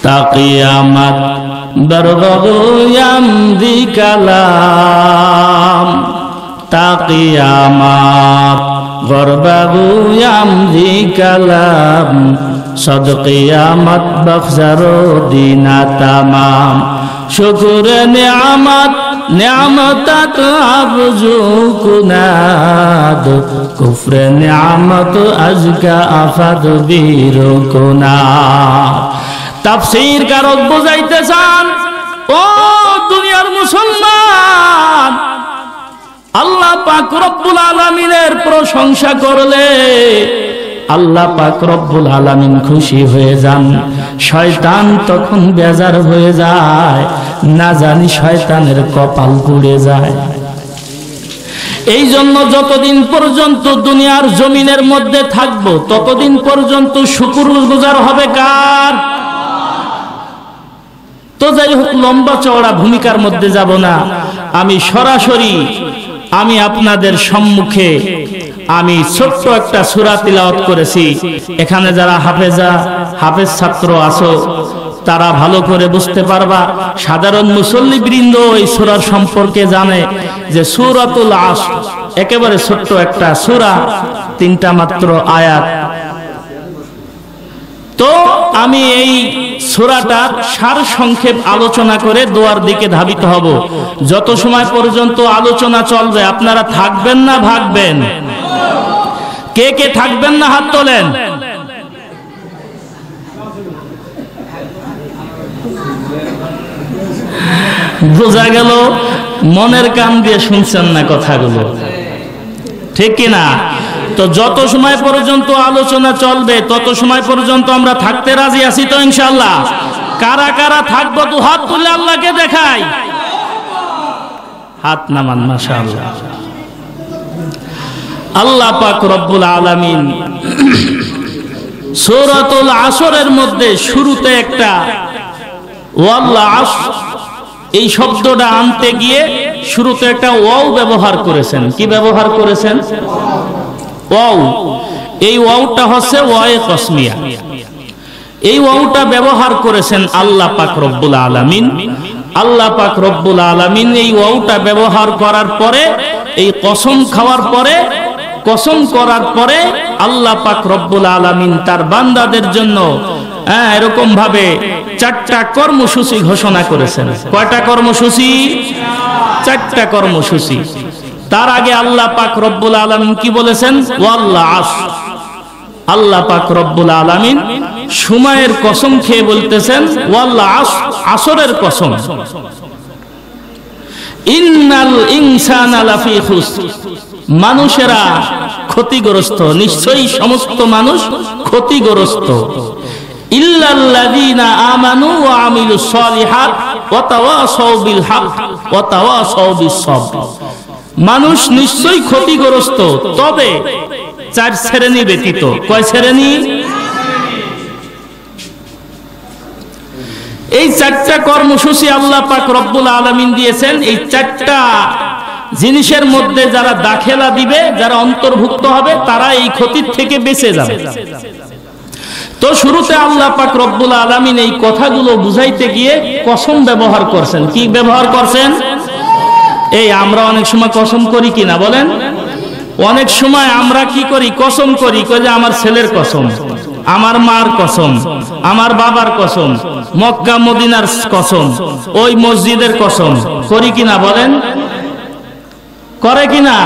তাকিয়ামত বরগয়াম দি কালাম তাকিয়ামত গরবাগুয়াম দি কালাম সদকিয়ামত বখজারো দিনা তামাম শুকুর নিয়ামত নিয়ামতাত আবজু কুনাদ কুফর নিয়ামত আজকা আফাদ বীরু কুনাদ। তাফসীর কারক বুঝাইতে চান, ও দুনিয়ার মুসলমান, আল্লাহ পাক রব্বুল আলামিনের প্রশংসা করলে আল্লাহ পাক রব্বুল আলামিন খুশি হয়ে যান, শয়তান তখন বেজার হয়ে যায়, না জানি শয়তানের কপাল পুড়ে যায়। এই জন্য যতদিন পর্যন্ত দুনিয়ার জমিনের মধ্যে থাকবো ততদিন পর্যন্ত শুকরগুজার হবে কার? তো যাই হোক, লম্বা চওড়া ভূমিকার মধ্যে যাব না, আমি সরাসরি আমি আপনাদের সম্মুখে আমি ছোট্ট একটা সূরা তিলাওয়াত করেছি। এখানে যারা হাফেজ ছাত্র আছো তারা ভালো করে বুঝতে পারবা। সাধারণ মুসল্লি বৃন্দ এই সূরার সম্পর্কে জানে যে সূরাতুল আসর একেবারে ছোট্ট একটা সূরা, 3টা মাত্র আয়াত। তো আমি এই সূরাটার সার সংক্ষেপ আলোচনা করে দোয়ার দিকে ধাবিত হব। যত সময় পর্যন্ত আলোচনা চলবে আপনারা থাকবেন না ভাগবেন? কে কে থাকবেন না হাত তোলেন। বোঝা গেল মনের কান দিয়ে শুনছেন না কথাগুলো, ঠিক কিনা? তো যত সময় পর্যন্ত আলোচনা চলবে তত সময় পর্যন্ত আমরা থাকতে রাজি আছি তো ইনশাআল্লাহ? কারা কারা থাকবো তো হাত তুলে আল্লাহকে দেখাই, হাত নামান। মাশাআল্লাহ। আল্লাহ পাক রব্বুল আলামিন সূরাতুল আসরের মধ্যে শুরুতে একটা ওয়াল আসর এই শব্দটা আনতে গিয়ে শুরুতে একটা ওয়াও ব্যবহার করেছেন। কি ব্যবহার করেছেন? ওয়াও। এই ওয়াওটা হচ্ছে ওয়ায়ে কসমিয়া। এই ওয়াওটা ব্যবহার করেছেন আল্লাহ পাক রব্বুল আলামিন। আল্লাহ পাক রব্বুল আলামিন এই ওয়াওটা ব্যবহার করার পরে, এই কসম খাওয়ার পরে, কসম করার পরে আল্লাহ পাক রব্বুল আলামিন তার বান্দাদের জন্য এরকম ভাবে 4টা কর্মসূচি ঘোষণা করেছেন। কয়টা কর্মসূচি? 4টা কর্মসূচি। তার আগে আল্লাহ পাক রব্বুল আলামিন কি বলেছেন? ওয়াল আসর। আল্লাহ পাক রব্বুল আলামিন সময়ের কসম খেয়ে বলতেছেন ওয়াল আসর, আসরের কসম। ইন্নাল ইনসানা লাফি খুসর, মানুষেরা ক্ষতিগ্রস্ত, নিশ্চয়ই সমস্ত মানুষ ক্ষতিগ্রস্ত। ইল্লাল্লাযীনা আমানু ওয়া আমিলুস সলিহাত ওয়া তাওয়াসাউ বিল হক ওয়া তাওয়াসাউ বিস সবর। মানুষ নিশ্চয়ই ক্ষতিগ্রস্ত, তবে 4 শ্রেণী ব্যতীত। কয় শ্রেণী? এই 4টা কর্মসূচি আল্লাহ পাক রব্বুল আলামিন দিয়েছেন। এই 4টা জিনিসের মধ্যে যারা দাখিলা দিবে, যারা অন্তর্ভুক্ত হবে, তারা এই ক্ষতির থেকে বেঁচে যাবে। তো শুরুতে আল্লাহ পাক রব্বুল আলামিন এই কথাগুলো বুঝাইতে গিয়ে কসম ব্যবহার করছেন। কি ব্যবহার করছেন? এই আমরা অনেক সময় কসম করি কিনা বলেন? অনেক সময় আমরা কি করি? কসম করি, কই যে আমার ছেলের কসম, আমার মার কসম, আমার বাবার কসম, মক্কা মদিনার কসম, ওই মসজিদের কসম করি কিনা বলেন? করে কিনা?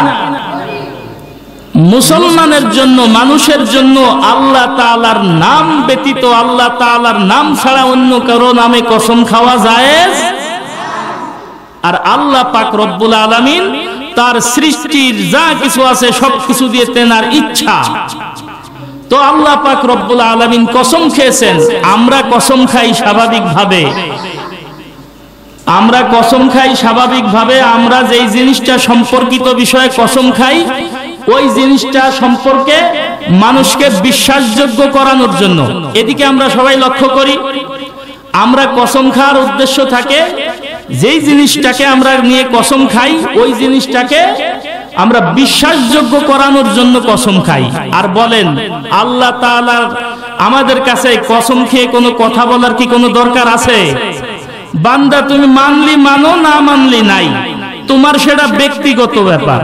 মুসলমানের জন্য, মানুষের জন্য আল্লাহ তাআলার নাম ব্যতীত, আল্লাহ তাআলার নাম ছাড়া অন্য কারো নামে কসম খাওয়া জায়েজ। আর আল্লাহ পাক রব্বুল আলামিন তার সৃষ্টির যা কিছু আছে সবকিছু দিয়ে তেনার ইচ্ছা। তো আল্লাহ পাক রব্বুল আলামিন কসম খেয়েছেন। আমরা কসম খাই স্বাভাবিকভাবে, আমরা কসম খাই স্বাভাবিকভাবে। আমরা যেই জিনিসটা সম্পর্কিত বিষয়ে কসম খাই, ওই জিনিসটা সম্পর্কে মানুষকে বিশ্বাসযোগ্য করানোর জন্য। এদিকে আমরা সবাই লক্ষ্য করি, আমরা কসম খাওয়ার উদ্দেশ্য থাকে যেই জিনিসটাকে আমরা নিয়ে কসম খাই, ওই জিনিসটাকে আমরা বিশ্বাসযোগ্য করানোর জন্য কসম খাই। আর বলেন আল্লাহ তাআলার আমাদের কাছে কসম খেয়ে কোনো কথা বলার কি কোনো দরকার আছে? বান্দা তুমি মানলি মানো, না মানলি নাই, তোমার সেটা ব্যক্তিগত ব্যাপার।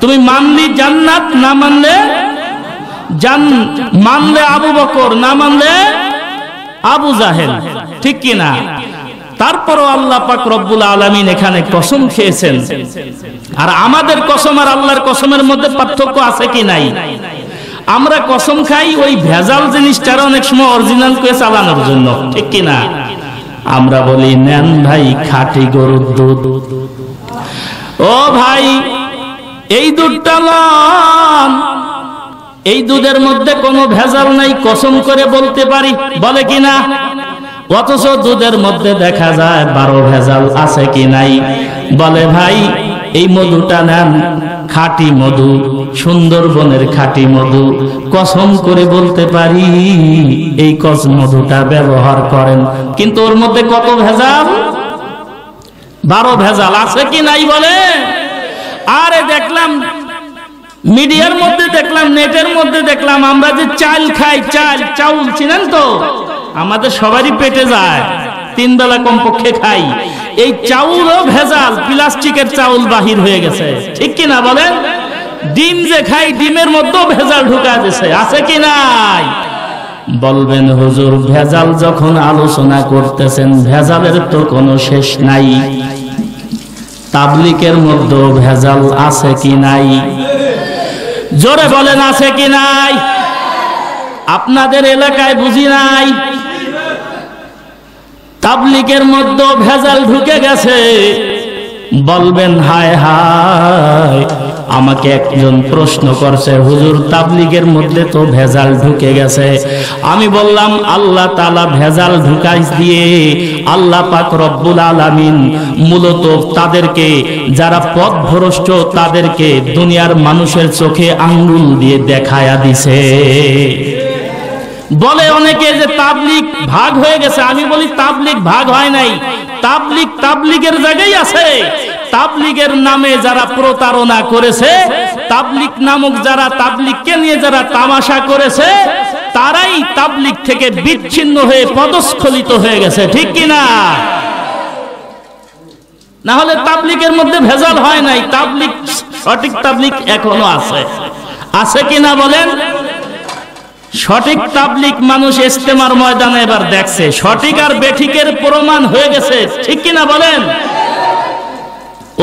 তুমি মানলি জান্নাত, না মানলে মানলে আবু বকর, না মানলে আবু জাহেল, ঠিক কি না? তারপরও আল্লাহ পাক রব্বুল আলামিন এখানে কসম খেয়েছেন। আর আমাদের কসম আর আল্লাহর কসমের মধ্যে পার্থক্য আছে কি নাই? আমরা কসম খাই ওই ভেজাল জিনিসটার অনেক সময় অরিজিনাল করে চালানোর জন্য, ঠিক কি না? আমরা বলি নেন ভাই খাঁটি গরুর দুধ, ও ভাই এই দুধটা লন, এই দুধের মধ্যে কোনো ভেজাল নাই, কসম করে বলতে পারি, বলে কিনা? অথচ দুধের মধ্যে দেখা যায় 12 ভেজাল আছে কি নাই। বলে ভাই এই মধুটা নেন, খাঁটি মধু, সুন্দরবনের খাঁটি মধু, কসম করে বলতে পারি এই মধুটা ব্যবহার করেন, কিন্তু ওর মধ্যে কত ভেজাল? 12 ভেজাল আছে কি নাই বলে? আরে দেখলাম মিডিয়ার মধ্যে, দেখলাম নেটের মধ্যে, দেখলাম আমরা যে চাল খাই, চাউল চিনেন তো? আমাদের সবারই পেটে যায়, 3 বেলা কমপক্ষে খাই, এই চাউলও ভেজাল, প্লাস্টিকের চাউল বাহির হয়ে গেছে, ঠিক কি না বলেন? ডিম যে খাই, ডিমের মধ্যেও ভেজাল ঢুকা দিয়েছে, আছে কি নাই? বলবেন হুজুর ভেজাল যখন আলোচনা করতেছেন, ভেজালের তো কোনো শেষ নাই, তাবলীগের মধ্যেও ভেজাল আছে কি নাই? জোরে বলেন আছে কি নাই? আপনাদের এলাকায় বুঝি নাই, তাবলীগের মধ্যে ভেজাল ঢুকে গেছে। বলবেন হায় হায়, আমাকে একজন প্রশ্ন করছে হুজুর তাবলীগের মধ্যে তো ভেজাল ঢুকে গেছে। আমি বললাম আল্লাহ তাআলা ভেজাল ঢুকাই দিয়ে আল্লাহ পাক রব্বুল আলামিন মূলত তাদেরকে, যারা পথভ্রষ্ট তাদেরকে দুনিয়ার মানুষের চোখে আঙ্গুল দিয়ে দেখায়া দিছে। বলে অনেকে যে তাবলীগ ভাগ হয়ে গেছে, আমি বলি তাবলীগ ভাগ হয় নাই, তাবলীগের জায়গায় আছে। তাবলীগের নামে যারা প্রতারণা করেছে, তাবলীগ নামক যারা তাবলীগকে নিয়ে যারা তামাশা করেছে, তারাই তাবলীগ থেকে বিচ্ছিন্ন হয়ে পদস্খলিত হয়ে গেছে, ঠিক কিনা? না হলে তাবলীগের মধ্যে ভেজাল হয় নাই, তাবলীগ সঠিক তাবলীগ এখনো আছে, আছে কিনা বলেন? সঠিক তাবলীগ মানুষ ইজতেমার ময়দানে এবার দেখছে, সঠিক আর বেঠিকের প্রমাণ হয়ে গেছে, ঠিক কিনা বলেন?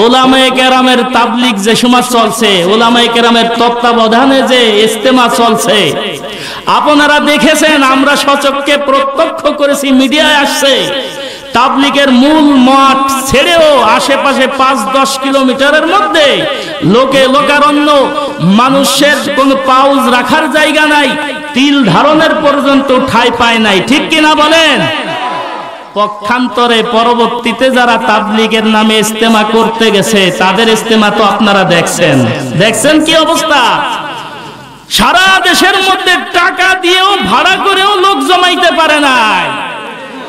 উলামায়ে কেরামের তাবলীগ যে সময় চলছে, উলামায়ে কেরামের তত্ত্বাবধানে যে ইজতেমা চলছে, আপনারা দেখেছেন, আমরা সচক্ষে প্রত্যক্ষ করেছি, মিডিয়ায় আসছে। তাবলীগের মূল মাঠ ছেড়েও আশেপাশে 5-10 কিলোমিটারের মধ্যে লোকে লোকারণ্য, মানুষের কোনো পাউজ রাখার জায়গা নাই, তিল ধারণের পর্যন্ত ঠাঁই পায় নাই, ঠিক কিনা বলেন? পক্ষান্তরে পরবর্তীতে যারা তাবলীগের নামে ইজতেমা করতে গেছে, তাদের ইজতেমা তো আপনারা দেখছেন কি অবস্থা। সারা দেশের মধ্যে টাকা দিয়েও ভাড়া করেও লোক জমাইতে পারে নাই।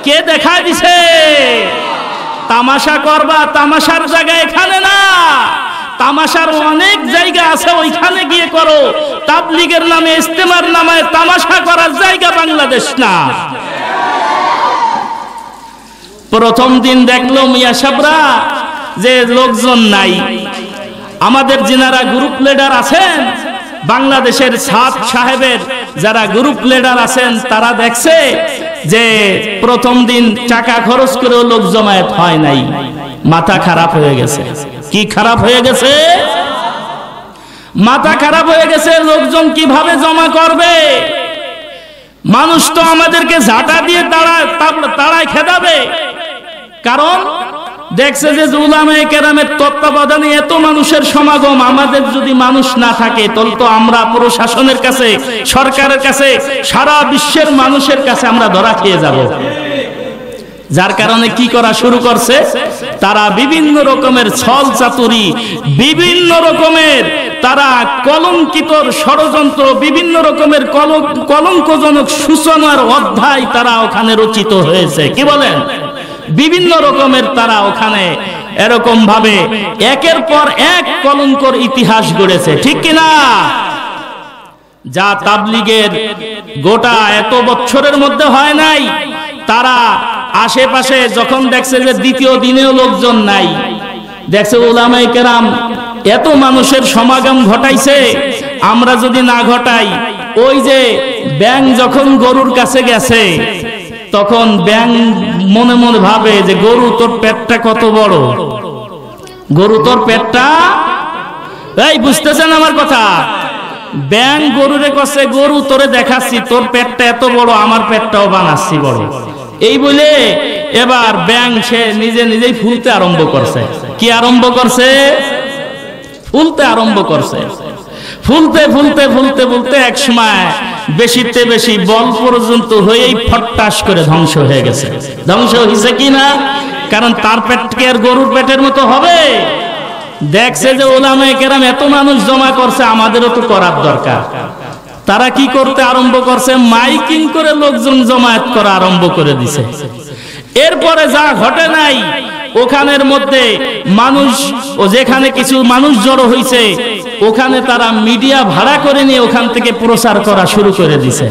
কে দেখায় দিছে? তামাশা করবা, তামাশার জায়গা এখানে না, তামাশার অনেক জায়গা আছে, ওইখানে গিয়ে করো। তাবলীগের নামে ইজতেমার নামে তামাশা করার জায়গা বাংলাদেশ না। প্রথম দিন দেখলো মিয়া সাবরা যে লোকজন নাই, আমাদের যিনারা গ্রুপ লিডার আছেন, বাংলাদেশের সাত সাহেবের যারা গ্রুপ লিডার আছেন, তারা দেখছে যে প্রথম দিন টাকা খরচ করেও লোক জমায়েত হয় নাই। মাথা খারাপ হয়ে গেছে। কি খারাপ হয়ে গেছে? মাথা খারাপ হয়ে গেছে। লোকজন কিভাবে জমা করবে? মানুষ তো আমাদেরকে ঝাঁটা দিয়ে তাড়ায় খেদাবে। কারণ দেখছে যে উলামায়ে কেরামের তত্ত্বাবধানে এত মানুষের সমাগম, আমাদের যদি মানুষ না থাকে তাহলে তো আমরা প্রশাসনের কাছে, সরকারের কাছে, সারা বিশ্বের মানুষের কাছে আমরা ধরা খেয়ে যাব। যার কারণে কি করা শুরু করছে, তারা বিভিন্ন রকমের ছল চাতুরি, বিভিন্ন রকমের তারা কলঙ্কিত ষড়যন্ত্র, বিভিন্ন রকমের কলঙ্কজনক সূচনার অধ্যায় তারা ওখানে রচিত হয়েছে। কি বলেন? বিভিন্ন রকমের তারা ওখানে এরকম ভাবে একের পর এক কলঙ্কর ইতিহাস গড়েছে, ঠিক কিনা? যা তাবলীগের গোটা এত বছরের মধ্যে হয় নাই, তারা আশেপাশে যখন দেখছে যে দ্বিতীয় দিনেও লোকজন নাই, দেখছে উলামায়ে কেরাম এত মানুষের সমাগম ঘটাইছে, আমরা যদি না ঘটাই, ওই যে ব্যাঙ যখন গরুর কাছে গেছে তখন ব্যাঙ মনে মনে ভাবে যে গরু তোর পেটটা কত বড়, গরু তোর পেটটা, এই বুঝতেছেন আমার কথা? ব্যাঙ গরুরে কাছে, গরু তোরে দেখাচ্ছি তোর পেটটা এত বড়, আমার পেটটাও বানাচ্ছি বড়। এই বলে এবার ব্যাঙ সে নিজে নিজেই ফুলতে আরম্ভ করছে। কি আরম্ভ করছে? ফুলতে আরম্ভ করছে। ফুলতে ফুলতে ফুলতে ফুলতে এক সময় বেশিতে বেশি বল পর্যন্ত হয়েই ফট্টাস করে ধ্বংস হয়ে গেছে। ধ্বংস হয়েছে কি না? কারণ তার পেটকে আর গরুর পেটের মতো হবে? দেখছে যে উলামায়ে কেরাম এত মানুষ জমা করছে, আমাদেরও তো করার দরকার। তারা কি করতে আরম্ভ করছে? মাইকিং করে লোকজন জমায়েত করা আরম্ভ করে দিছে। এরপরে যা ঘটে নাই, ওখানের মধ্যে মানুষ, ও যেখানে কিছু মানুষ জড়ো হয়েছে ওখানে তারা মিডিয়া ভাড়া করে নিয়ে ওখান থেকে প্রচার করা শুরু করে দিছে।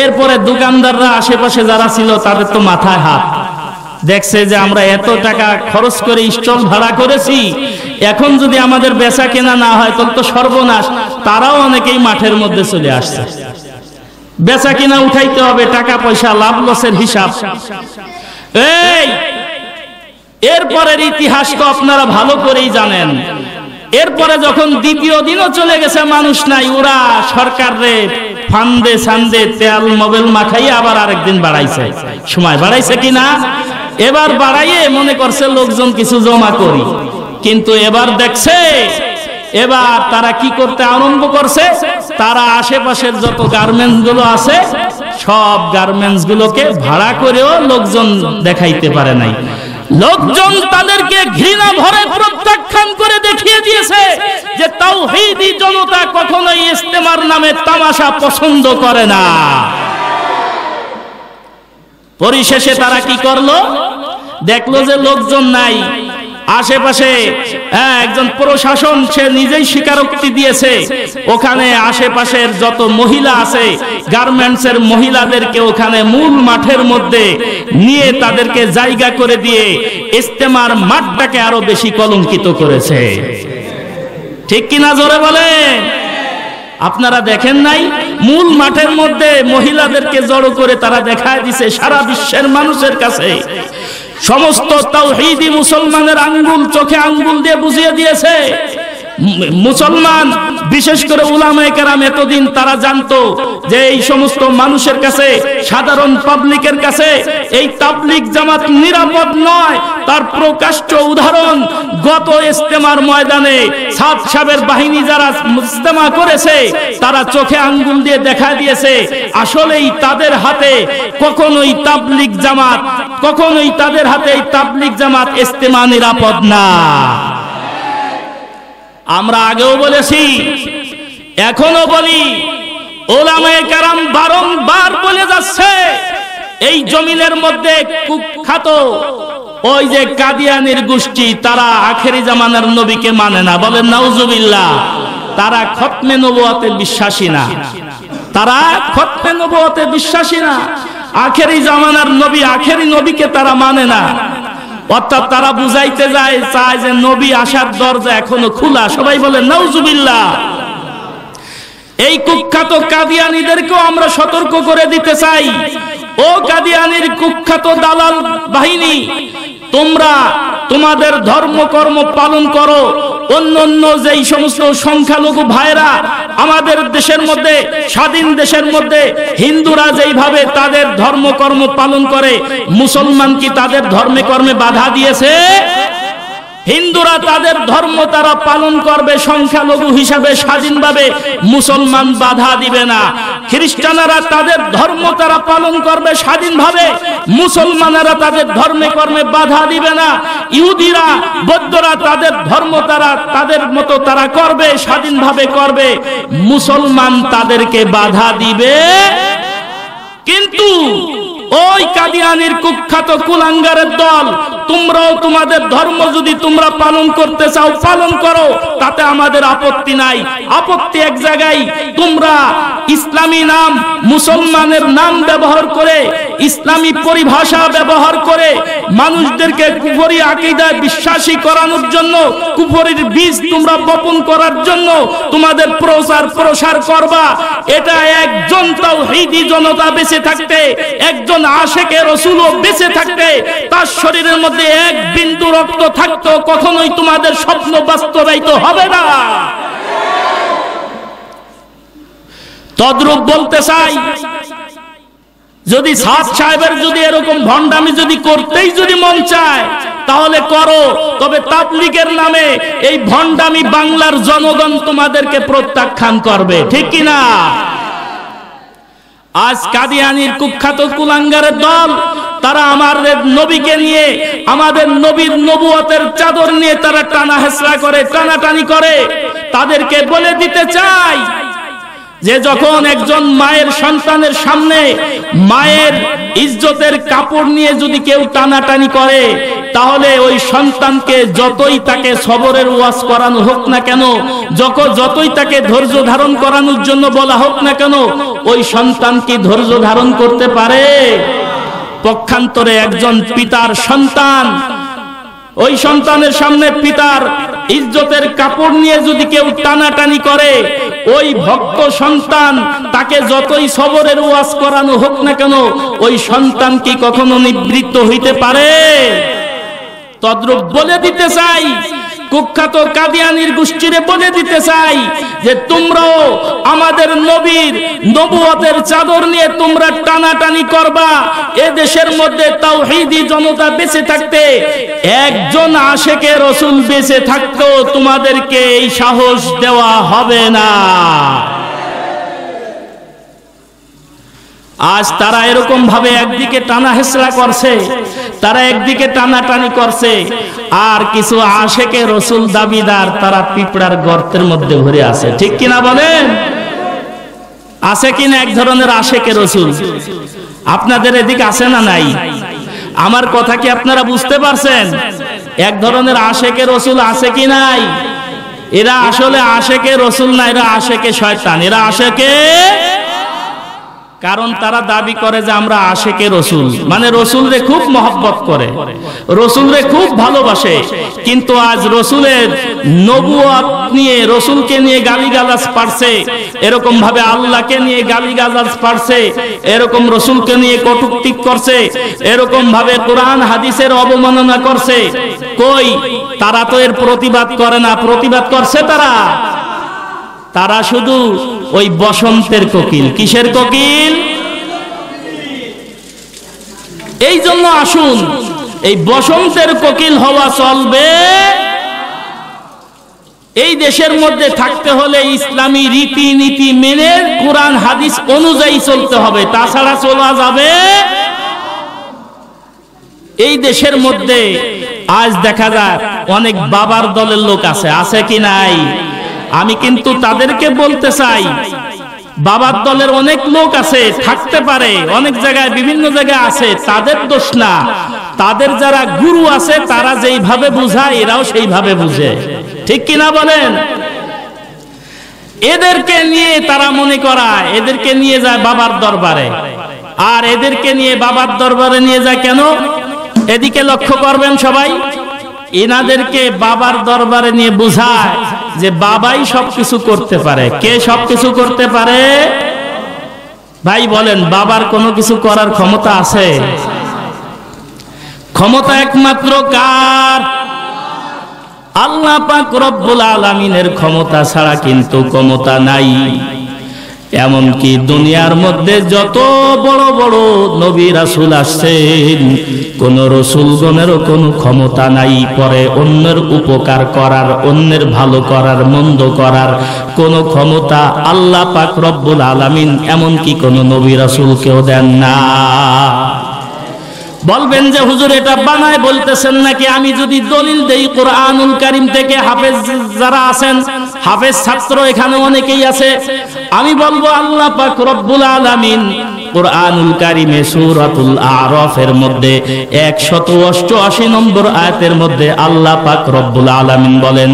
এরপরে দোকানদাররা আশেপাশে যারা ছিল তাদের তো মাথায় হাত, দেখছে যে আমরা এত টাকা খরচ করে স্টল ভাড়া করেছি, এখন যদি আমাদের বেচা কেনা না হয় তাহলে তো সর্বনাশ। তারাও অনেকেই মাঠের মধ্যে চলে আসছে, বেচা কিনা উঠাইতে হবে, টাকা পয়সা লাভ লসের হিসাব। এই এরপরের ইতিহাস তো আপনারা ভালো করেই জানেন। এরপরে যখন দ্বিতীয় দিনও চলে গেছে, মানুষ নাই, ওরা সরকারে ফান্দে সান্দে তেল মোবিল মাখাই আবার আরেকদিন বাড়াইছে। সময় বাড়াইছে কিনা? এবার বাড়াইয়ে মনে করছে লোকজন কিছু জমা করি, কিন্তু এবার দেখছে এবার তারা কি করতে আরম্ভ করছে, তারা আশেপাশের যত গার্মেন্টস গুলো আছে সব গার্মেন্টস গুলোকে ভাড়া করেও লোকজন দেখাইতে পারে নাই। লোকজন তাদেরকে ঘৃণা ভরে প্রত্যাখ্যান করে দেখিয়ে দিয়েছে যে তাওহীদি জনতা কখনোই ইস্তেমার নামে তামাশা পছন্দ করে না। পরিশেষে তারা কি করলো? দেখলো যে লোকজন নাই আশেপাশে, একজন প্রশাসন সে নিজেই স্বীকারোক্তি দিয়েছে, ওখানে আশেপাশের যত মহিলা আছে গার্মেন্টস এর মহিলাদেরকে ওখানে মূল মাঠের মধ্যে নিয়ে তাদেরকে জায়গা করে দিয়ে ইস্তেমার মাঠটাকে আরো বেশি কলঙ্কিত করেছে। ঠিক কিনা জোরে বলেন? আপনারা দেখেন নাই? মূল মাঠের মধ্যে মহিলাদেরকে জড়ো করে তারা দেখায় দিছে সারা বিশ্বের মানুষের কাছে। সমস্ত তাওহীদি মুসলমানের আঙ্গুল চোখে আঙ্গুল দিয়ে বুঝিয়ে দিয়েছে। মুসলমান বিশেষ করে উলামায়ে কেরাম এতদিন তারা জানতো যে এই সমস্ত মানুষের কাছে, সাধারণ পাবলিকের কাছে এই তাবলীগ জামাত নিরাপদ নয়। তার প্রকাশ্য উদাহরণ গত ইস্তেমার ময়দানে সাদ সাহেবের বাহিনী যারা ইস্তেমা করেছে তারা চোখে আঙ্গুল দিয়ে দেখা দিয়েছে আসলেই তাদের হাতে কখনোই তাবলীগ জামাত, কখনোই তাদের হাতে এই তাবলীগ জামাত ইস্তেমা নিরাপদ না। আমরা আগেও বলেছি, এখনো বলি, উলামায়ে কেরাম বারংবার বলে যাচ্ছে, এই জমিনের মধ্যে কুখ্যাত ওই যে কাদিয়ানির গোষ্ঠী, তারা আখেরি জামানার নবীকে মানে না। বলেন নাউজুবিল্লাহ। তারা খতমে নবুয়তে বিশ্বাসী না, তারা খতমে নবুয়তে বিশ্বাসী না। আখেরি জামানার নবী, আখেরি নবীকে তারা মানে না। অর্থাৎ তারা বুঝাইতে চায় যে নবী আসার দরজা এখনো খোলা। সবাই বলেন নাউজুবিল্লাহ। এই কুখ্যাত কাদিয়ানীদেরকেও আমরা সতর্ক করে দিতে চাই, ও কাদিয়ানির কুখ্যাত দালাল বাহিনী, তোমরা তোমাদের ধর্মকর্ম পালন করো। অন্য যেই সমস্ত সংখ্যালঘু ভাইরা আমাদের দেশের মধ্যে, স্বাধীন দেশের মধ্যে হিন্দুরা যেইভাবে তাদের ধর্মকর্ম পালন করে, মুসলমান কি তাদের ধর্মে কর্মে বাধা দিয়েছে? হিন্দুরা তাদের ধর্ম তারা পালন করবে সংখ্যালঘু হিসাবে স্বাধীনভাবে, মুসলমান বাধা দিবে না। খ্রিস্টানরা তাদের ধর্ম তারা পালন করবে স্বাধীনভাবে, মুসলমানেরা তাদের ধর্মে কর্মে বাধা দিবে না। ইহুদিরা বৌদ্ধরা তাদের ধর্ম তারা তাদের মতো তারা করবে, স্বাধীনভাবে করবে, মুসলমান তাদেরকে বাধা দিবে। কিন্তু ওই কাদিয়ানির কুখ্যাত কুলাঙ্গারের দল, তোমরাও তোমাদের ধর্ম যদি তোমরা পালন করতে চাও পালন করো, তাতে আমাদের আপত্তি নাই। আপত্তি এক জায়গায়, তোমরা ইসলামী নাম, মুসলমানের নাম ব্যবহার করে, ইসলামী পরিভাষা ব্যবহার করে মানুষদেরকে কুফরি আকীদায় বিশ্বাসী করানোর জন্য, কুফরির বীজ তোমরা বপন করার জন্য তোমাদের প্রচার প্রসার করবা। এটা একজন তাওহীদি জনতা বেঁচে থাকতে, একজন আশেকে রাসূলও বেঁচে থাকতে, তার শরীরের মধ্যে এক বিন্দু রক্ত থাকতো, কখনোই তোমাদের স্বপ্ন বাস্তবায়িত হবে না। তদ্রূপ বলতে চাই, যদি সাদ সাহেবের যদি এরকম ভণ্ডামি যদি করতেই যদি মন চায় তাহলে করো, তবে তাবলীগের নামে এই ভণ্ডামি বাংলার জনগণ তোমাদেরকে প্রত্যাখ্যান করবে, ঠিক কি না? আজ কাদিয়ানির কুখ্যাত কুলাঙ্গারের দল, তারা আমাদের নবীকে নিয়ে, আমাদের নবীর নবুয়তের চাদর নিয়ে তারা টানা হেঁচড়া করে, টানাটানি করে। তাদেরকে বলে দিতে চাই যে যখন একজন মায়ের সন্তানের সামনে মায়ের ইজ্জতের কাপড় নিয়ে যদি কেউ টানাটানি করে, তাহলে ওই সন্তানকে যতই তাকে সবরের ওয়াজ করানো হোক না কেন, যতই তাকে ধৈর্য ধারণ করানোর জন্য বলা হোক না কেন, ওই সন্তান কি ধৈর্য ধারণ করতে পারে? পক্ষান্তরে একজন পিতার সন্তান, ওই সন্তানের সামনে পিতার ইজ্জতের কাপড় নিয়ে যদি কেউ টানাটানি করে, ওই ভক্ত সন্তান তাকে যতই সবরের ওয়াজ করানো হোক না কেন, ওই সন্তান কি কখনো নিবৃত্ত হইতে পারে? তদ্রূপ বলে দিতে চাই, কুখ্যাত কাদিয়ানির গোষ্ঠীরে বলে দিতে চাই যে তোমরাও আমাদের নবীর নবুয়তের চাদর নিয়ে তোমরা টানাটানি করবা। এ দেশের মধ্যে তাওহীদি জনতা বেঁচে থাকতে, একজন আশেকে রাসূল বেঁচে থাকতো, তোমাদেরকে এই সাহস দেওয়া হবে না। আজ তারা এরকম ভাবে একদিকে টানা হেঁচড়া করছে, তারা একদিকে টানাটানি করছে, আর কিছু আশেকে রাসূল দাবিদার তারা পিঁপড়ার গর্তের মধ্যে ঘুরে আছে, ঠিক কিনা বলেন? আছে কিনা এক ধরনের আশেকে রাসূল? আপনাদের এদিকে আছে না নাই? আমার কথা কি আপনারা বুঝতে পারছেন? এক ধরনের আশেকে রাসূল আছে কি নাই? এরা আসলে আশেকে রাসূল না, এরা আশেকে শয়তান। এরা আশেকে, কারণ তারা দাবি করে যে আমরা আশেকে রাসূল, মানে রাসূলরে খুব মহব্বত করে, রাসূলরে খুব ভালোবাসে। কিন্তু আজ রাসূলের নবুয়ত নিয়ে, রাসূলকে নিয়ে গালিগালাজ পারছে, এরকম ভাবে আল্লাহকে নিয়ে গালিগালাজ পারছে, এরকম রাসূলকে নিয়ে কটূক্তি করছে, এরকম ভাবে কোরআন হাদিসের অবমাননা করছে। কই, তারা তো এর প্রতিবাদ করে না। প্রতিবাদ করছে তারা? তারা শুধু ওই বসন্তের কোকিল। কিসের কোকিল? এই জন্য আসুন, এই বসন্তের কোকিল হওয়া চলবে। এই দেশের মধ্যে থাকতে হলে ইসলামী রীতিনীতি মেনে কোরআন হাদিস অনুযায়ী চলতে হবে, তাছাড়া চলা যাবে। এই দেশের মধ্যে আজ দেখা যায় অনেক বাবার দলের লোক আছে, আছে কি নাই? আমি কিন্তু তাদেরকে বলতে চাই, বাবার দলের অনেক লোক আছে, থাকতে পারে, অনেক জায়গায় বিভিন্ন জায়গায় আছে, তাদের দোষ না। তাদের যারা গুরু আছে তারা যেইভাবে বুঝায় এরাও সেইভাবে বুঝে, ঠিক কিনা বলেন? এদেরকে নিয়ে তারা মনে করায়, এদেরকে নিয়ে যায় বাবার দরবারে, আর এদেরকে নিয়ে বাবার দরবারে নিয়ে যায় কেন? এদিকে লক্ষ্য করবেন সবাই, এনাদেরকে বাবার দরবারে নিয়ে বুঝায় যে বাবাই সবকিছু করতে পারে। কে সবকিছু করতে পারে? ভাই বলেন, বাবার কোনো কিছু করার ক্ষমতা আছে? ক্ষমতা একমাত্র কার? আল্লাহ পাক রব্বুল আলামিনের ক্ষমতা ছাড়া কিন্তু ক্ষমতা নাই। এমনকি দুনিয়ার মধ্যে যত বড় বড় নবী রাসূল আসছেন, কোন রাসূলগণেরও কোনো ক্ষমতা নাই পরে অন্যের উপকার করার, অন্যের ভালো করার, মন্দ করার কোনো ক্ষমতা আল্লাহ পাক রব্বুল আলামিন এমনকি কোন নবী রাসূলকেও দেন না। বলবেন যে হুজুর এটা বানায় বলতেছেন নাকি? আমি যদি দলিল দেই কোরআনুল কারীম থেকে, হাফেজ যারা আছেন, হাফেজ ছাত্র এখানে অনেকেই আছে, আমি বলবো আল্লাহ পাক রব্বুল আলামিন কুরআনুল কারীমে সূরাতুল আরাফের মধ্যে 188 নম্বর আয়াতের মধ্যে আল্লাহ পাক রব্বুল আলামিন বলেন,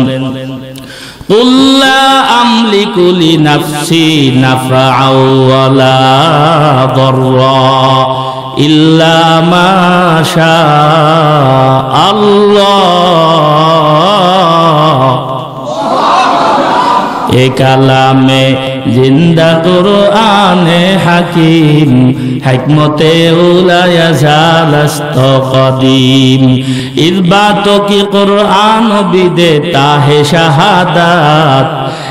কুল লা আমলিকু লিনাফসি নাফআও ওয়ালা দাররা ইল্লা মা শা আল্লাহ। এ কালামে জিন্দা কুরআনে হাকিম, হিকমতে উলায়া জালাস্ত কদিম, ইস বাতো কি কুরআন বিদেতা হে শাহাদাত,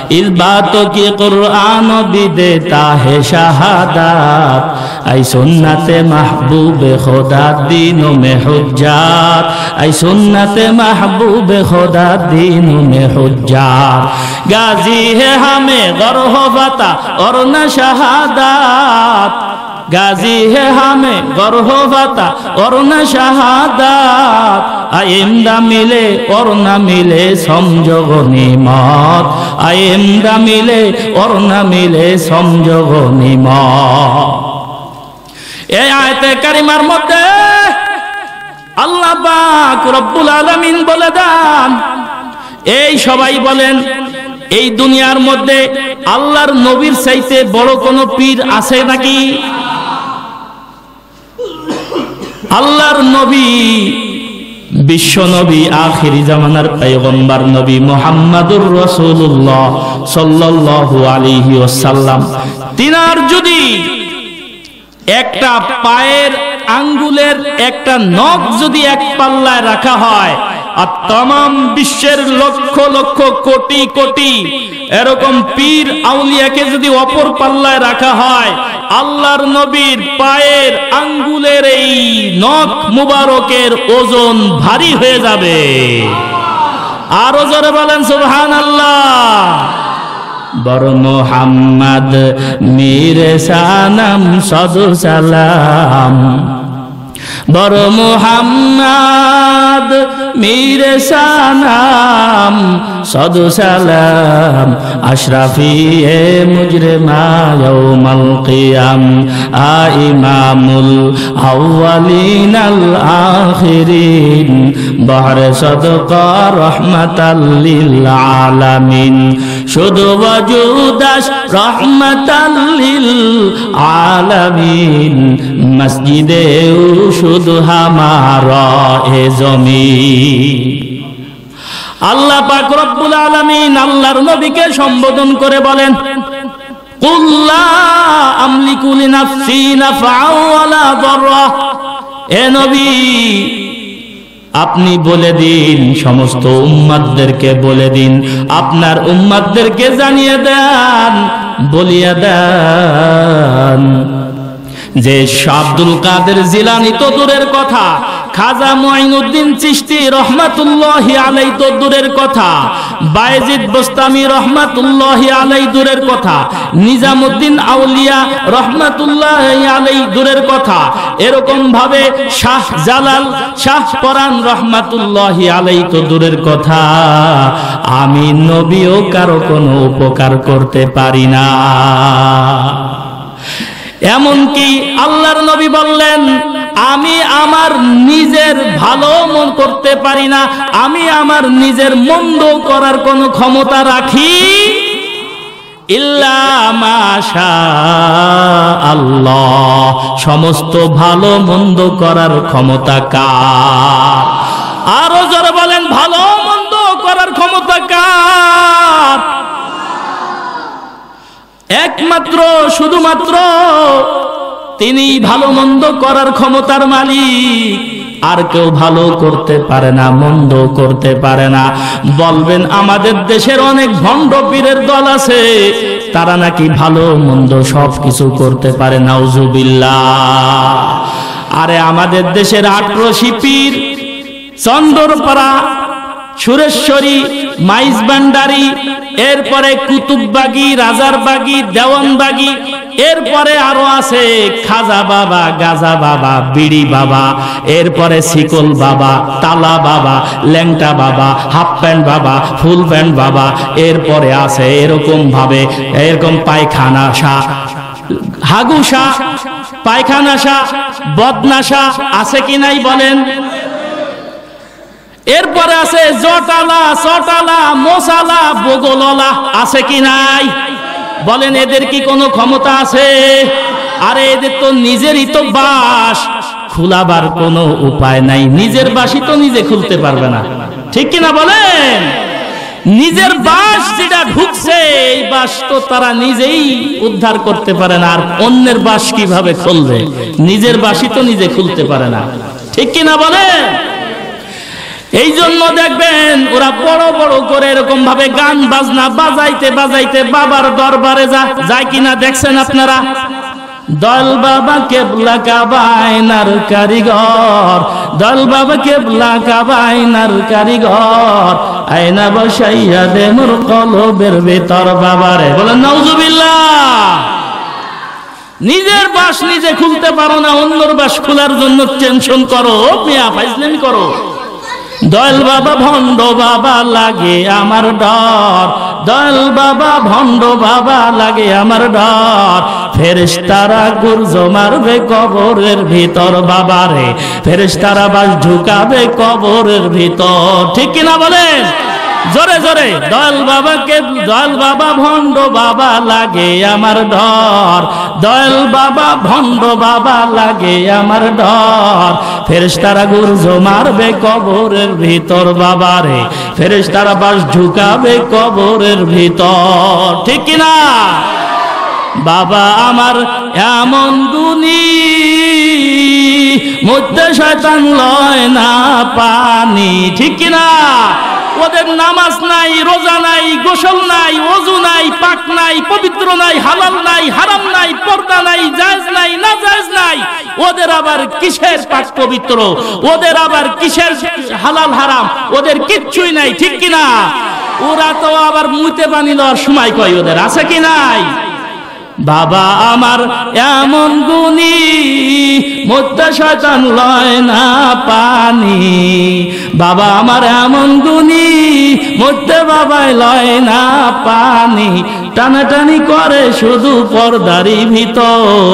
इस बातों की कुरान भी देता है शहादत, ऐ सुन्नत महबूब खुदा दीनों में हुज्जत, ऐ सुन्नत महबूब खुदा दीनों में हुज्जत। गाजी है हमें गर्व पता और न शहादत, गाजी है हमें गर्व पता और न शहादत, आइंदा मिले और न मिले समझो गनीमत, आइंदा मिले और न मिले समझो गनीमत। এই আয়াতে কারিমার মধ্যে আল্লাহ পাক রব্বুল আলামিন বলে দেন, এই সবাই বলেন এই দুনিয়ার মধ্যে আল্লাহর নবীর চাইতে বড় কোন পীর আছে নাকি? আল্লাহর নবী বিশ্ব নবী আখিরি জামানার পয়গম্বর নবী মুহাম্মদুর রাসূলুল্লাহ সাল্লাল্লাহু আলাইহি ওয়াসাল্লাম, তিনার যদি একটা পায়ের আঙ্গুলের একটা নখ যদি এক পাল্লায় রাখা হয় আর तमाम বিশ্বের লক্ষ লক্ষ কোটি কোটি এরকম পীর আউলিয়াকে যদি অপর পাল্লায় রাখা হয়, আল্লাহর নবীর পায়ের আঙ্গুলের এই নখ মুবারকের ওজন ভারী হয়ে যাবে। আরো জোরে বলেন সুবহানাল্লাহ। বর মুহাম্মদ মেরে সালাম সাদু সালাম, বর মুহাম্মদ মেরে সালাম সাদু সালাম, আশরাফি এ মুজরিমা ইয়াউমাল কিয়াম, আ ইমামুল আউয়ালিন আল আখিরিন, বহরে সদকা রহমাতাল লিল আলামিন, শুধু ওজুদাস রহমাতাল লিল আলামিন, মসজিদে শুধু হামারা এ জমিন। আল্লাহ পাক রব্বুল আলামিন আল্লাহর নবীকে সম্বোধন করে বলেন, কুল লা আমলিকু লিনাফসি নাফআ ওয়ালা দাররা, এ নবী আপনি বলে দিন, সমস্ত উম্মতদেরকে বলে দিন, আপনার উম্মতদেরকে জানিয়ে দেন, বলিয়া দেন যে আব্দুল কাদের জিলানী তো দূরের কথা, খাজা মুঈনুদ্দিন চিশতি রহমাতুল্লাহি আলাইহি তো দূরের কথা, বায়েজিদ বোস্তামি রহমাতুল্লাহি আলাইহি দূরের কথা, নিজামউদ্দিন আউলিয়া রহমাতুল্লাহি আলাইহি দূরের কথা, এরকম ভাবে শাহ জালাল শাহ পরান রহমাতুল্লাহি আলাইহি তো দূরের কথা, আমি নবীও কারো কোনো উপকার করতে পারি না। এমনকি আল্লাহর নবী বললেন, আমি আমার নিজের ভালো মন করতে পারি না, আমি আমার নিজের মন্দ করার কোনো ক্ষমতা রাখি ইল্লা মা শা আল্লাহ, সমস্ত ভালো মন্দ করার ক্ষমতা কার? আরো যারা বলেন ভালো মন্দ করার ক্ষমতা কার? একমাত্র শুধুমাত্র তিনি ভালো মন্দ করার ক্ষমতার মালিক, আর কেউ ভালো করতে পারে না, মন্দ করতে পারে না। বলবেন আমাদের দেশের অনেক ভণ্ড পীরের দল আছে, তারা নাকি ভালো মন্দ সবকিছু করতে পারে, নাউজুবিল্লাহ। আরে আমাদের দেশের ৮৮ পীর, চন্দ্রপাড়া, সুরেশ্বরী, মাইজবান্ডারি, এরপরে কুতুববাগী, রাজারবাগী, দেওয়ানবাগী, এরপরে আরো আছে খাজা বাবা, গাজা বাবা, বিড়ি বাবা, এরপরে শিকল বাবা, তালা বাবা, ল্যাংটা বাবা, হাফ প্যান্ট বাবা, ফুল প্যান্ট বাবা, এরপরে আছে এরকম ভাবে এরকম পায়খানা শাহ, হাগু শাহ, পায়খানাশা, বদনাশা আছে কি নাই বলেন? এরপরে আছে জটালা, চটালা, মোসালা, বগললা আছে কি নাই বলেন? এদের কি কোনো ক্ষমতা আছে? আরে এদের তো নিজেরই তো বাস, খুলাবার কোনো উপায় নাই। নিজের বাসই তো নিজে খুলতে পারবে না, ঠিক কিনা বলেন? নিজের বাস যেটা ঢুকছে এই বাস তো তারা নিজেই উদ্ধার করতে পারে না, আর অন্যের বাস কিভাবে খুলবে? নিজের বাসই তো নিজে খুলতে পারে না, ঠিক কিনা বলেন? এই জন্য দেখবেন ওরা বড় বড় করে এরকম ভাবে গান বাজনা বাজাইতে বাজাইতে বাবার দরবারে যায় কিনা দেখছেন আপনারা? দল বাবা কেবলা কাবাইনার কারিগর, দল বাবা কেবলা কাবাইনার কারিগর, আয়না বসাইয়া দে মোর কলবের ভিতর বাবারে। বলেন নাউজুবিল্লাহ। নিজের বাস নিজে খুলতে পারো না, অন্যর বাস খোলার জন্য টেনশন করো, মিয়া ফাইজলামি করো। দয়াল বাবা ভণ্ড বাবা লাগে আমার ডর, দয়াল বাবা ভণ্ড বাবা লাগে আমার ডর, ফেরেশতারা গুরজ মারবে কবরের ভিতর বাবারে, ফেরেশতারা বাস ঢুকাবে কবরের ভিতর, ঠিক কিনা বলেন? জোরে জোরে। দয়াল বাবাকে, দয়াল বাবা ভণ্ড বাবা লাগে আমার ডর, দয়াল বাবা ভণ্ড বাবা লাগে আমার ডর, ফেরেশতারা গুরজ মারবে কবরের ভিতর বাবারে, ফেরেশতারা বাস ঢুকাবে কবরের ভিতর, ঠিক কিনা? বাবা আমার এমন গুণী, মধ্যে শয়তান লয় না পানি, ঠিক কিনা? ওদের নামাজ নাই, রোজা নাই, গোসল নাই, ওযু নাই, পাক নাই, পবিত্র নাই, হালাল নাই, হারাম নাই, পর্দা নাই, জায়েজ নাই, নাজায়েজ নাই। ওদের আবার কিসের পাক পবিত্র, ওদের আবার কিসের হালাল হারাম, ওদের কিচ্ছুই নাই, ঠিক কিনা? ওরা তো আবার মুতে পানি লওয়ার সময় কয় ওদের, আছে কি নাই? বাবা আমার এমন গুণী, মধ্যে শয়তান লয় না পানি, বাবা আমার এমন গুণী, মধ্যে বাবাই লয় না পানি, টানাটানি করে শুধু পর্দারি ভিতর,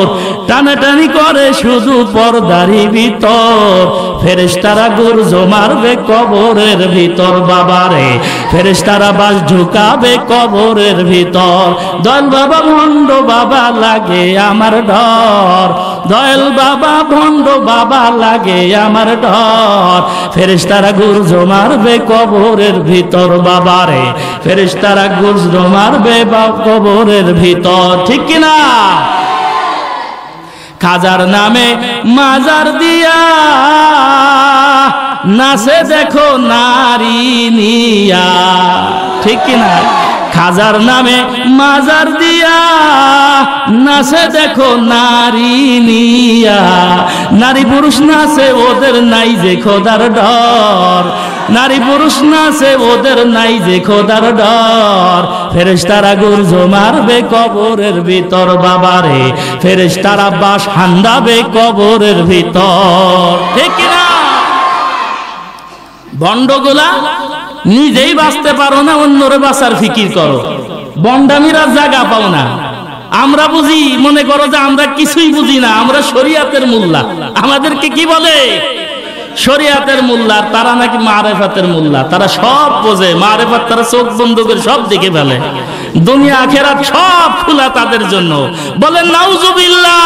টানাটানি করে শুধু পর্দারি ভিতর, ফেরেশতারা গুরজ মারবে কবরের ভিতর বাবারে, ফেরেশতারা বাস ঢুকাবে কবরের ভিতর। দয়াল বাবা ভণ্ড বাবা লাগে আমার ডর, দয়াল বাবা ভণ্ড বাবা লাগে আমার ডর, ফেরেশতারা গুরজ মারবে কবরের ভিতর বাবারে, ফেরেশতারা গুরজ মারবে কবরের ভিতর, ঠিক কিনা? খাজার নামে মাজার দিয়া নাচে দেখো নারী নিয়া, ঠিক কিনা? খাজার নামে মাজার দিয়া নাচে দেখো নারী নিয়া, নারী পুরুষ নাচে ওদের নাই যে খোদার ডর, নারী পুরুষ নাচে ওদের নাই যে খোদার ডর, ফেরেশতারা গুরজ মারবে কবরের ভিতর বাবারে, ফেরেশতারা বাস হান্দাবে কবরের ভিতর, ঠিক কিনা? বন্ডগুলা নিজেই বাঁচতে পারো না, অন্যরে বাঁচার ফিকির করো, বন্ডামিরা জায়গা পাও না। আমরা বুঝি, মনে করো যে আমরা কিছুই বুঝি না, আমরা শরিয়াতের মোল্লা। আমাদেরকে কি বলে? শরিয়াতের মোল্লা। তারা নাকি মারেফাতের মোল্লা, তারা সব বোঝে, মারেফাত তারা চোখ বন্ধ করে সব দেখে ফেলে, দুনিয়া আখিরাত সব খোলা তাদের জন্য। বলেন নাউজুবিল্লাহ।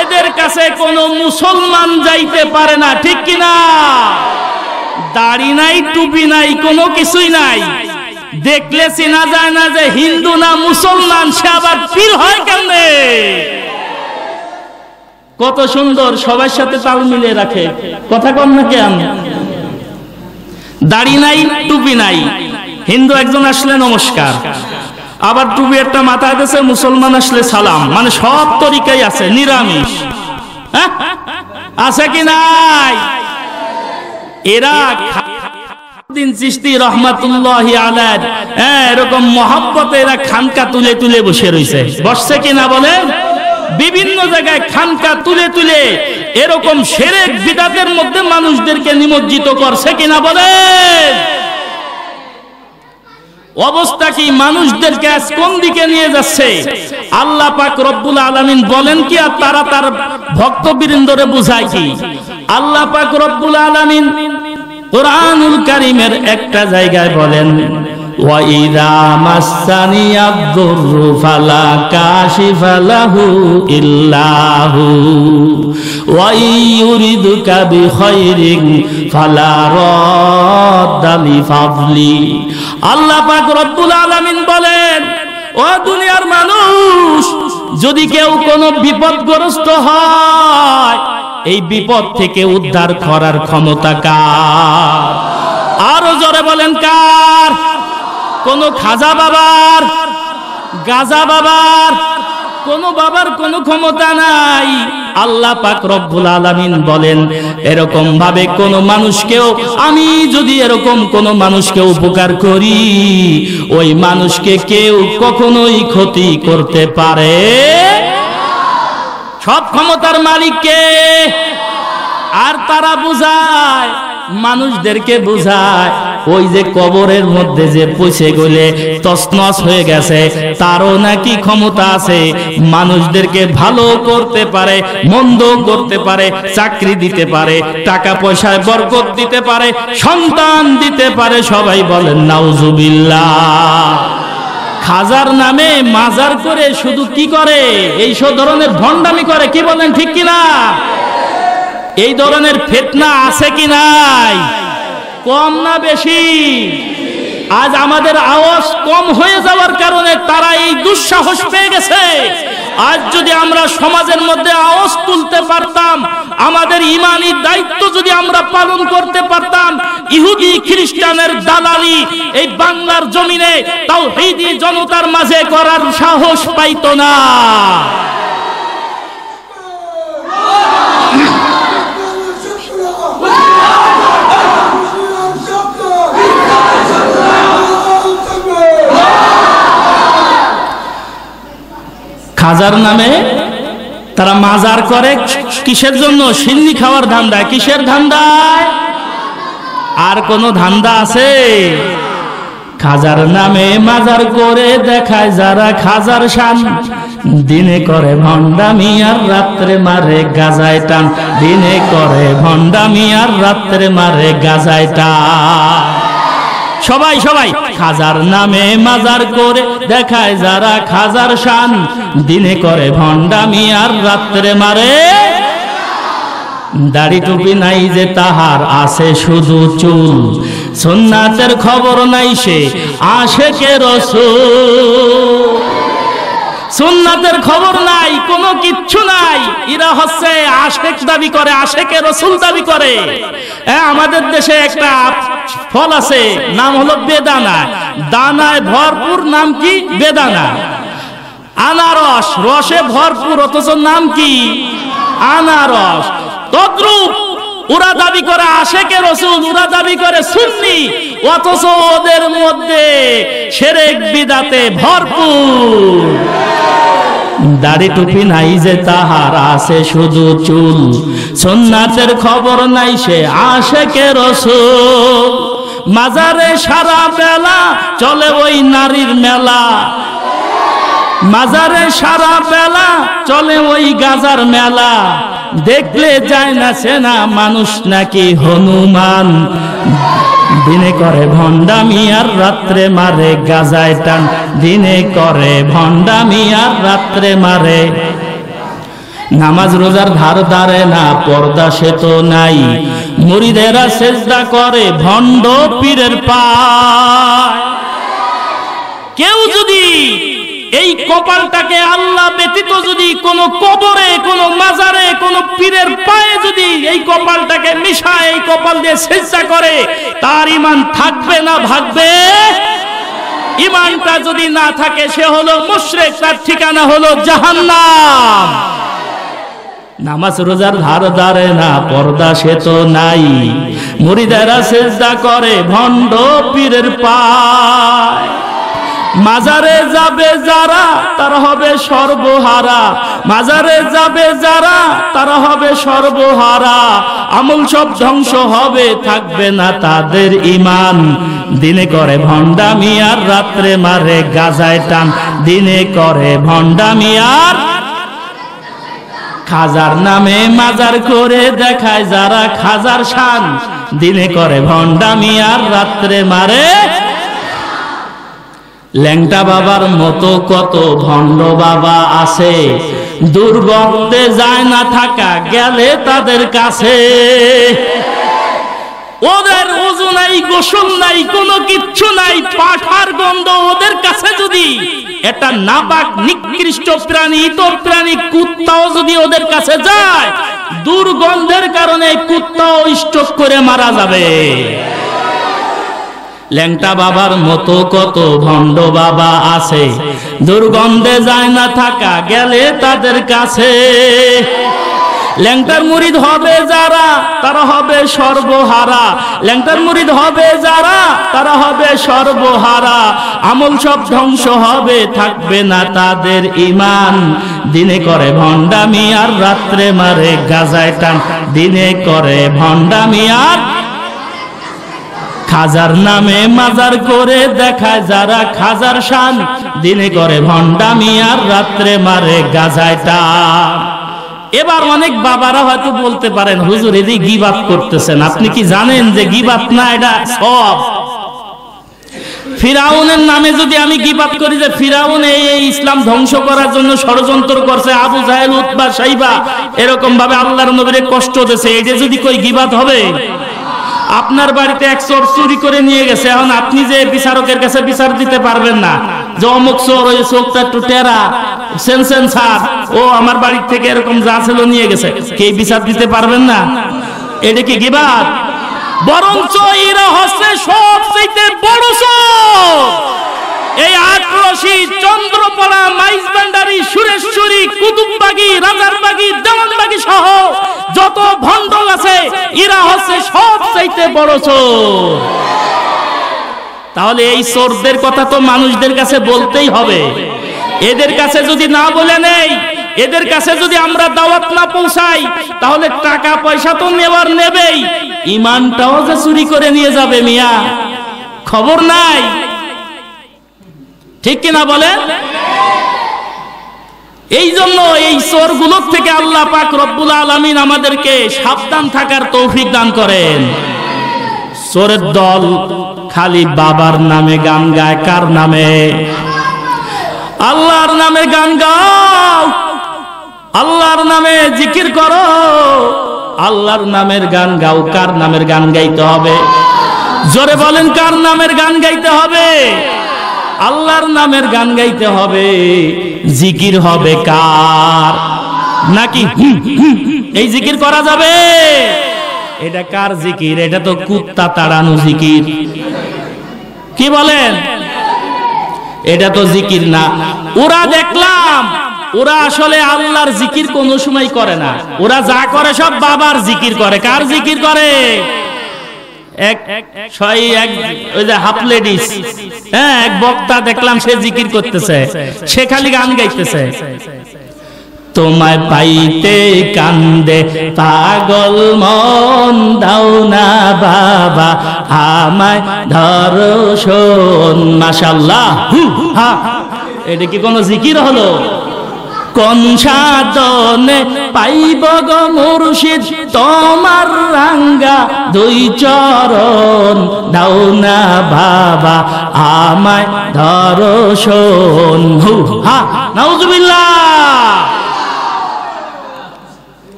এদের কাছে কোনো মুসলমান যাইতে পারে না, ঠিক কিনা? দাড়ি নাই, টুপি নাই, কোনো কিছুই নাই, দেখলে চেনা যায় না যে হিন্দু না মুসলমান, সে আবার পীর হয় কেমনে? কত সুন্দর সবার সাথে তাল মিলিয়ে রাখে, কথা কম না কেন? দাড়ি নাই, টুপি নাই, হিন্দু একজন আসলে নমস্কার, আবার টুপি একটা মাথায় দিয়েছে, মুসলমান আসলে সালাম, মানে সব তরিকাই আছে, নিরামিষ, হ্যাঁ আছে কি নাই? এরা দিন চিশতি রহমাতুল্লাহি আলাইহি এরকম মহব্বতে এরা খানকা তুলে তুলে বসে রয়েছে, বসছে কিনা বলেন? বিভিন্ন জায়গায় খানকা তুলে তুলে এরকম শিরক বিদআতের মধ্যে মানুষদেরকে নিমজ্জিত করছে কিনা বলেন? অবস্থা কি? মানুষদেরকে আজ কোন দিকে নিয়ে যাচ্ছে? আল্লাহ পাক রব্বুল আলামিন বলেন কি আর তারা তার ভক্তবৃন্দরে বুঝায় কি? আল্লাহ পাক রব্বুল আলামিন কুরআনুল কারীমের একটা জায়গায় বলেন, ওয়া ইযা মাসানিয়াদ-দুররু ফালা কাশিফা লাহু ইল্লাহু ওয়া ইউরিদুকা বিখাইরিন ফালা রাদ্দা লিফাদলি। আল্লাহ পাক রব্বুল আলামিন বলেন, ও দুনিয়ার মানুষ, যদি কেউ কোনো বিপদগ্রস্ত হয়, এই বিপদ থেকে উদ্ধার করার ক্ষমতা কার? আরো জোরে বলেন কার? কোন খাজা বাবার, গাজা বাবার, কোন বাবার কোনো ক্ষমতা নাই। আল্লাহ পাক রব্বুল আলামিন বলেন, এরকম ভাবে কোন মানুষকেও আমি যদি এরকম কোন মানুষকে উপকার করি, ওই মানুষকে কেউ কখনোই ক্ষতি করতে পারে। সব ক্ষমতার মালিক কে? আর তারা বুঝায়, মানুষদেরকে বুঝায়, ওই যে কবরের মধ্যে যে পচে গলে তছনছ হয়ে গেছে, তারও নাকি ক্ষমতা আছে, মানুষদেরকে ভালো করতে পারে, মন্দ করতে পারে, চাকরি দিতে পারে, টাকা পয়সায় বরকত দিতে পারে, সন্তান দিতে পারে। সবাই বলেন নাউজুবিল্লাহ। খাজার নামে মাজার করে শুধু কি করে? এই সব ধরনের ভণ্ডামি করে, কি বলেন ঠিক কিনা? এই ধরনের ফিতনা আছে কি নাই? কম না বেশি? আজ আমাদের আওয়াজ কম হয়ে যাওয়ার কারণে তারা এই দুঃসাহস পেয়ে গেছে। আজ যদি আমরা সমাজের মধ্যে আওয়াজ তুলতে পারতাম, আমাদের ঈমানি দায়িত্ব যদি আমরা পালন করতে পারতাম, ইহুদি খ্রিস্টানের দালালি এই বাংলার জমিনে তাওহীদি জনতার মাঝে করার সাহস পাইতো না। খাজার নামে তারা মাজার করে কিসের জন্য? সিন্নি খাওয়ার ধান্দায়। কিসের ধান্দায়? আর কোন ধান্দা আছে? খাজার নামে মাজার করে দেখায় যারা খাজার শান, দিনে করে ভণ্ডামি আর রাত্রে মারে গাজায় টান। দিনে করে ভণ্ডামি আর রাত্রে মারে গাজায় টান। সবাই সবাই খাজার নামে মাজার করে দেখায় যারা খাজার শান, দিনে করে ভণ্ডামি আর রাত্রে মারে। দাড়ি টুপি নাই যে তাহার, আছে শুধু চুল, সুন্নাতের খবর নাই সে আশেকে রাসূল। সুন্নাতের খবর নাই, কোনো কিচ্ছু নাই, এরা হচ্ছে আশেক দাবি করে, আশেকে রাসূল দাবি করে। আমাদের দেশে একটা ফল আছে, নাম হলো বেদানা, দানায় ভরপুর, নাম কি? বেদানা। আনারস, রসে ভরপুর, অথচ নাম কি? আনারস। তদ্রূপ ওরা দাবি করে আশেকে রাসূল, ওরা দাবি করে সুন্নি, অথচ ওদের মধ্যে শিরক বিদআতে ভরপুর। দাড়ি টুপি নাই যে তাহার, আছে শুধু চুল, সুন্নাতের খবর নাই সে আশেকে রাসূল। মাজারে সারা বেলা চলে ওই নারীর মেলা, মাজারে সারা বেলা চলে ওই গাজার মেলা। দেখলে যায় না চেনা মানুষ নাকি হনুমান, দিনে করে ভণ্ডামি আর রাত্রে মারে গাজায় টান। দিনে করে ভণ্ডামি আর রাত্রে মারে। নামাজ রোজার ধার ধারে না, পর্দা সে তো নাই, মুরিদেরা সেজদা করে ভণ্ড পীরের পায়। কেউ যদি এই কপালটাকে আল্লাহ ব্যতীত যদি কোন কবরে, কোন মাজারে, কোন পীরের পায়ে যদি এই কপালটাকে মিশায়, এই কপাল দিয়ে সেজদা করে, তার ঈমান থাকবে না ভাগবে? ঈমানটা যদি না থাকে সে হলো মুশরিক, তার ঠিকানা হলো জাহান্নাম। নামাজ রোজার ধার ধারে না, পর্দা সে তো নাই, মুরিদেরা সেজদা করে ভণ্ড পীরের পায়। মাজারে যাবে যারা তারা হবে সর্বহারা, মাজারে যাবে যারা তারা হবে সর্বহারা, আমল সব ধ্বংস হবে থাকবে না তাদের ঈমান। দিনে করে ভণ্ডামি আর রাত্রে মারে গাজায় টান, দিনে করে ভণ্ডামি আর খাজার নামে মাজার করে দেখায় যারা খাজার শান, দিনে করে ভণ্ডামি আর রাত্রে মারে। ল্যাংটা বাবার মতো কত ভণ্ড বাবা আছে, দুর্গন্ধে যায় না থাকা গেলে তাদের কাছে। ওদের ওযু নাই, গোসল নাই, কোনো কিচ্ছু নাই, পাঠার গন্ধ ওদের কাছে। যদি একটা নাপাক নিকৃষ্ট প্রাণী, ইতর প্রাণী কুত্তাও যদি ওদের কাছে যায়, দুর্গন্ধের কারণে কুত্তাও স্ট্রোক করে মারা যাবে। ল্যাংটা বাবার মতো কত ভণ্ড বাবা আছে, দুর্গন্ধে যায় না থাকা গেলে তাদের কাছে। ল্যাংটার মুরিদ হবে যারা তারা হবে সর্বহারা, ল্যাংটার মুরিদ হবে যারা তারা হবে সর্বহারা, আমল সব ধ্বংস হবে থাকবে না তাদের ঈমান। দিনে করে ভণ্ডামি আর রাত্রে মারে গাজায় টান, দিনে করে ভণ্ডামি আর খাজার নামে মাজার করে দেখায় যারা খাজার শান, দিনে করে ভণ্ডামি আর রাত্রে মারে গাজায় টান। এবার অনেক বাবারা হয়তো বলতে পারেন, হুজুর এই গীবাত করতেছেন, আপনি কি জানেন যে গীবাত না এটা সওয়াব? ফিরাউনের নামে যদি আমি গীবাত করি যে ফিরাউন এই ইসলাম ধ্বংস করার জন্য ষড়যন্ত্র করছে, আবু জাহেল উতবা সাইবা এরকম ভাবে আল্লাহর নবীরে কষ্ট দিয়েছে, এটা যদি কই গীবাত হবে? আপনার বাড়িতে এক চোর চুরি করে নিয়ে গেছে, এখন আপনি যে বিচারকের কাছে বিচার দিতে পারবেন না যে অমুক চোর, ওই চোরটা একটু টেরা সেনসেন স্যার, ও আমার বাড়ি থেকে এরকম যা ছিল নিয়ে গেছে, কে বিচার দিতে পারবেন না? এটা কি গীবাত? বরঞ্চ এরা হচ্ছে সবচেয়ে বড় চোর। এই আটরশি, চন্দ্রপড়া, মাইজভান্ডারি, সুরেশ্বরী, কুতুববাগী, রাজারবাগী, দেওয়ানবাগী সহ যত ভণ্ড আছে এরা হচ্ছে সবচেয়ে বড় চোর। তাহলে এই চোরদের কথা তো মানুষদের কাছে বলতেই হবে। এদের কাছে যদি না বলে নেই, এদের কাছে যদি আমরা দাওয়াত না পৌঁছাই, তাহলে টাকা পয়সা তো নেওয়ার নেবেই, ঈমানটাও যে চুরি করে নিয়ে যাবে মিয়া, খবর নাই। ঠিক কিনা বলেন? এই জন্য এই চোরগুলোর থেকে আল্লাহ পাক রব্বুল আলামিন আমাদেরকে সাবধান থাকার তৌফিক দান করেন। চোরের দল খালি বাবার নামে গান গায়, কার নামে? আল্লাহর নামে গান গাও, আল্লাহর নামে জিকির করো, আল্লাহর নামের গান গাও। কার নামের গান গাইতে হবে? জোরে বলেন, কার নামের গান গাইতে হবে? আল্লাহর নামের গান গাইতে হবে। জিকির হবে কার? নাকি এই জিকির করা যাবে? এটা কার জিকির? এটা তো কুত্তা তাড়ানো জিকির। কি বলেন? এটা তো জিকির না। ওরা দেখলাম ওরা আসলে আল্লাহর জিকির কোনো সময় করে না, ওরা যা করে সব বাবার জিকির করে। কার জিকির করে? ওই যে হাফ লেডিস, হ্যাঁ, এক বক্তা দেখলাম সে জিকির করতেছে, সে খালি গান গাইতেছে। তোমায় পাইতে কান্দে পাগল মন, দাও না বাবা আমায় ধর্ষণ। মাশাআল্লাহ, এটা কি কোনো জিকির হলো? কোন সাধনে পাইব গো মুর্শিদ তোমার রাঙ্গা দুই চরণ, দাও না বাবা আমায় ধর্ষণ। নাউজুবিল্লাহ।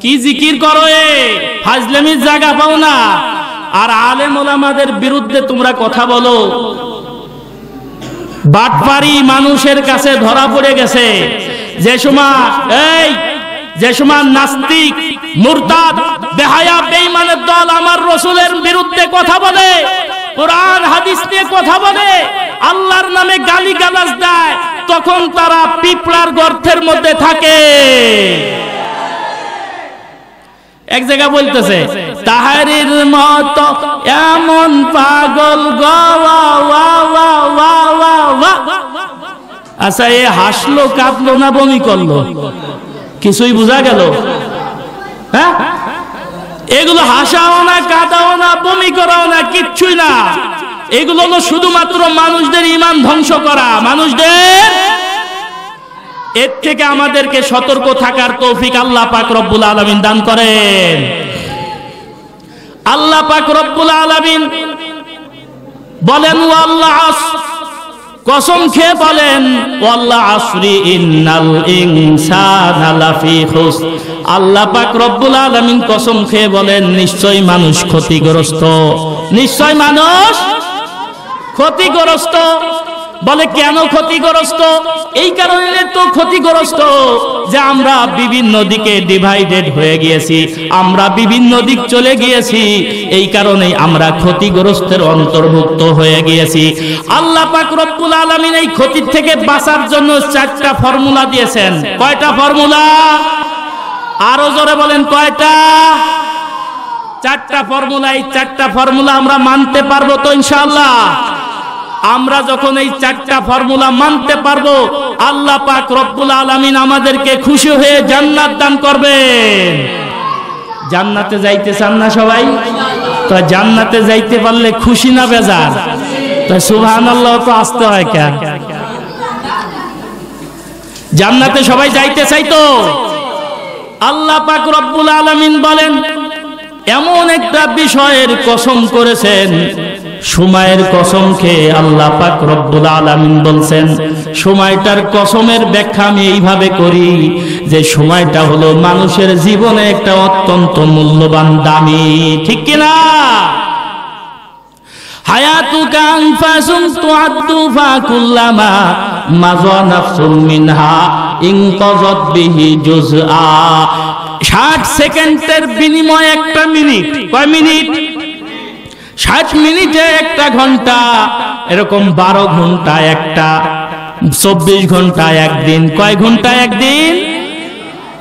কি জিকির করো? ফাজলামির জায়গা পাও না। আর আলেম ওলামাদের বিরুদ্ধে তোমরা কথা বলো, বাটপারি মানুষের কাছে ধরা পড়ে গেছে। যে সময় নাস্তিক, মুরতাদ, বেহায়া, বেঈমানের দল আমার রাসূলের বিরুদ্ধে কথা বলে, কোরআন হাদিস নিয়ে কথা বলে, আল্লাহর নামে গালিগালাজ দেয়, তখন তারা পিঁপড়ার গর্তের মধ্যে থাকে। এক জায়গা বলতেছে, তাহারির মতো এমন পাগল গো, আচ্ছা, এ হাসলো, কাঁদলো না বমি করলো? কিছুই বোঝা গেল? হ্যাঁ, এগুলো হাসাও না, কাঁদাও না, বমি করাও না, কিচ্ছুই না। এগুলো হলো শুধুমাত্র মানুষদের ঈমান ধ্বংস করা। মানুষদের এর থেকে আমাদেরকে সতর্ক থাকার তৌফিক আল্লাহ পাক রব্বুল আলামিন দান করেন। আল্লাহ পাক রব্বুল আলামিন বলেন ওয়াল্লাহ কসম খেয়ে বলেন ওয়াল্লাহ আসরি ইন্নাল ইনসানা লাফি খুসর। আল্লাহ পাক রব্বুল আলামিন কসম খেয়ে বলেন নিশ্চয় মানুষ ক্ষতিগ্রস্ত, নিশ্চয় মানুষ ক্ষতিগ্রস্ত। বলে কেন ক্ষতিগ্রস্ত? এই কারণে তো ক্ষতিগ্রস্ত যে আমরা বিভিন্ন দিকে ডিভাইডেড হয়ে গিয়েছি, আমরা বিভিন্ন দিক চলে গিয়েছি, এই কারণেই আমরা ক্ষতিগ্রস্তের অন্তর্ভুক্ত হয়ে গিয়েছি। আল্লাহ পাক রব্বুল আলামিন এই ক্ষতি থেকে বাঁচার জন্য 4টা ফর্মুলা দিয়েছেন। কয়টা ফর্মুলা? আরো জোরে বলেন কয়টা? 4টা ফর্মুলা। এই 4টা ফর্মুলা আমরা মানতে পারবো তো ইনশাআল্লাহ? আমরা যখন এই 4টা ফর্মুলা মানতে পারবো, আল্লাহ পাক রব্বুল আলামিন আমাদেরকে খুশি হয়ে জান্নাত দান করবেন। জান্নাতে যাইতে চান না সবাই? তো জান্নাতে যাইতে পারলে খুশি না বেজার? তো সুবহানাল্লাহ তো আসতে হয় কেন? জান্নাতে সবাই যাইতে চাই তো? আল্লাহ পাক রব্বুল আলামিন বলেন এমন একটা বিষয়ের কসম করেছেন, সময়ের কসম খেয়ে আল্লাহ পাক রব্বুল আলামিন বলছেন, সময়টার কসমের ব্যাখ্যা আমি এইভাবে করি যে সময়টা হলো মানুষের জীবনে একটা অত্যন্ত মূল্যবান, দামি, ঠিক কিনা? হায়াতুকা আনফাসুন তুআদ্দু ফাকুল্লামা মাজা নাফসুম মিনহা ইনকাযাত বিহি জুজআ। 60 সেকেন্ডের বিনিময়ে একটা মিনিট। কয় মিনিট? 60 মিনিটে একটা ঘন্টা, এরকম 12 ঘন্টা একটা, 24 ঘন্টা একদিন। কয় ঘন্টা একদিন?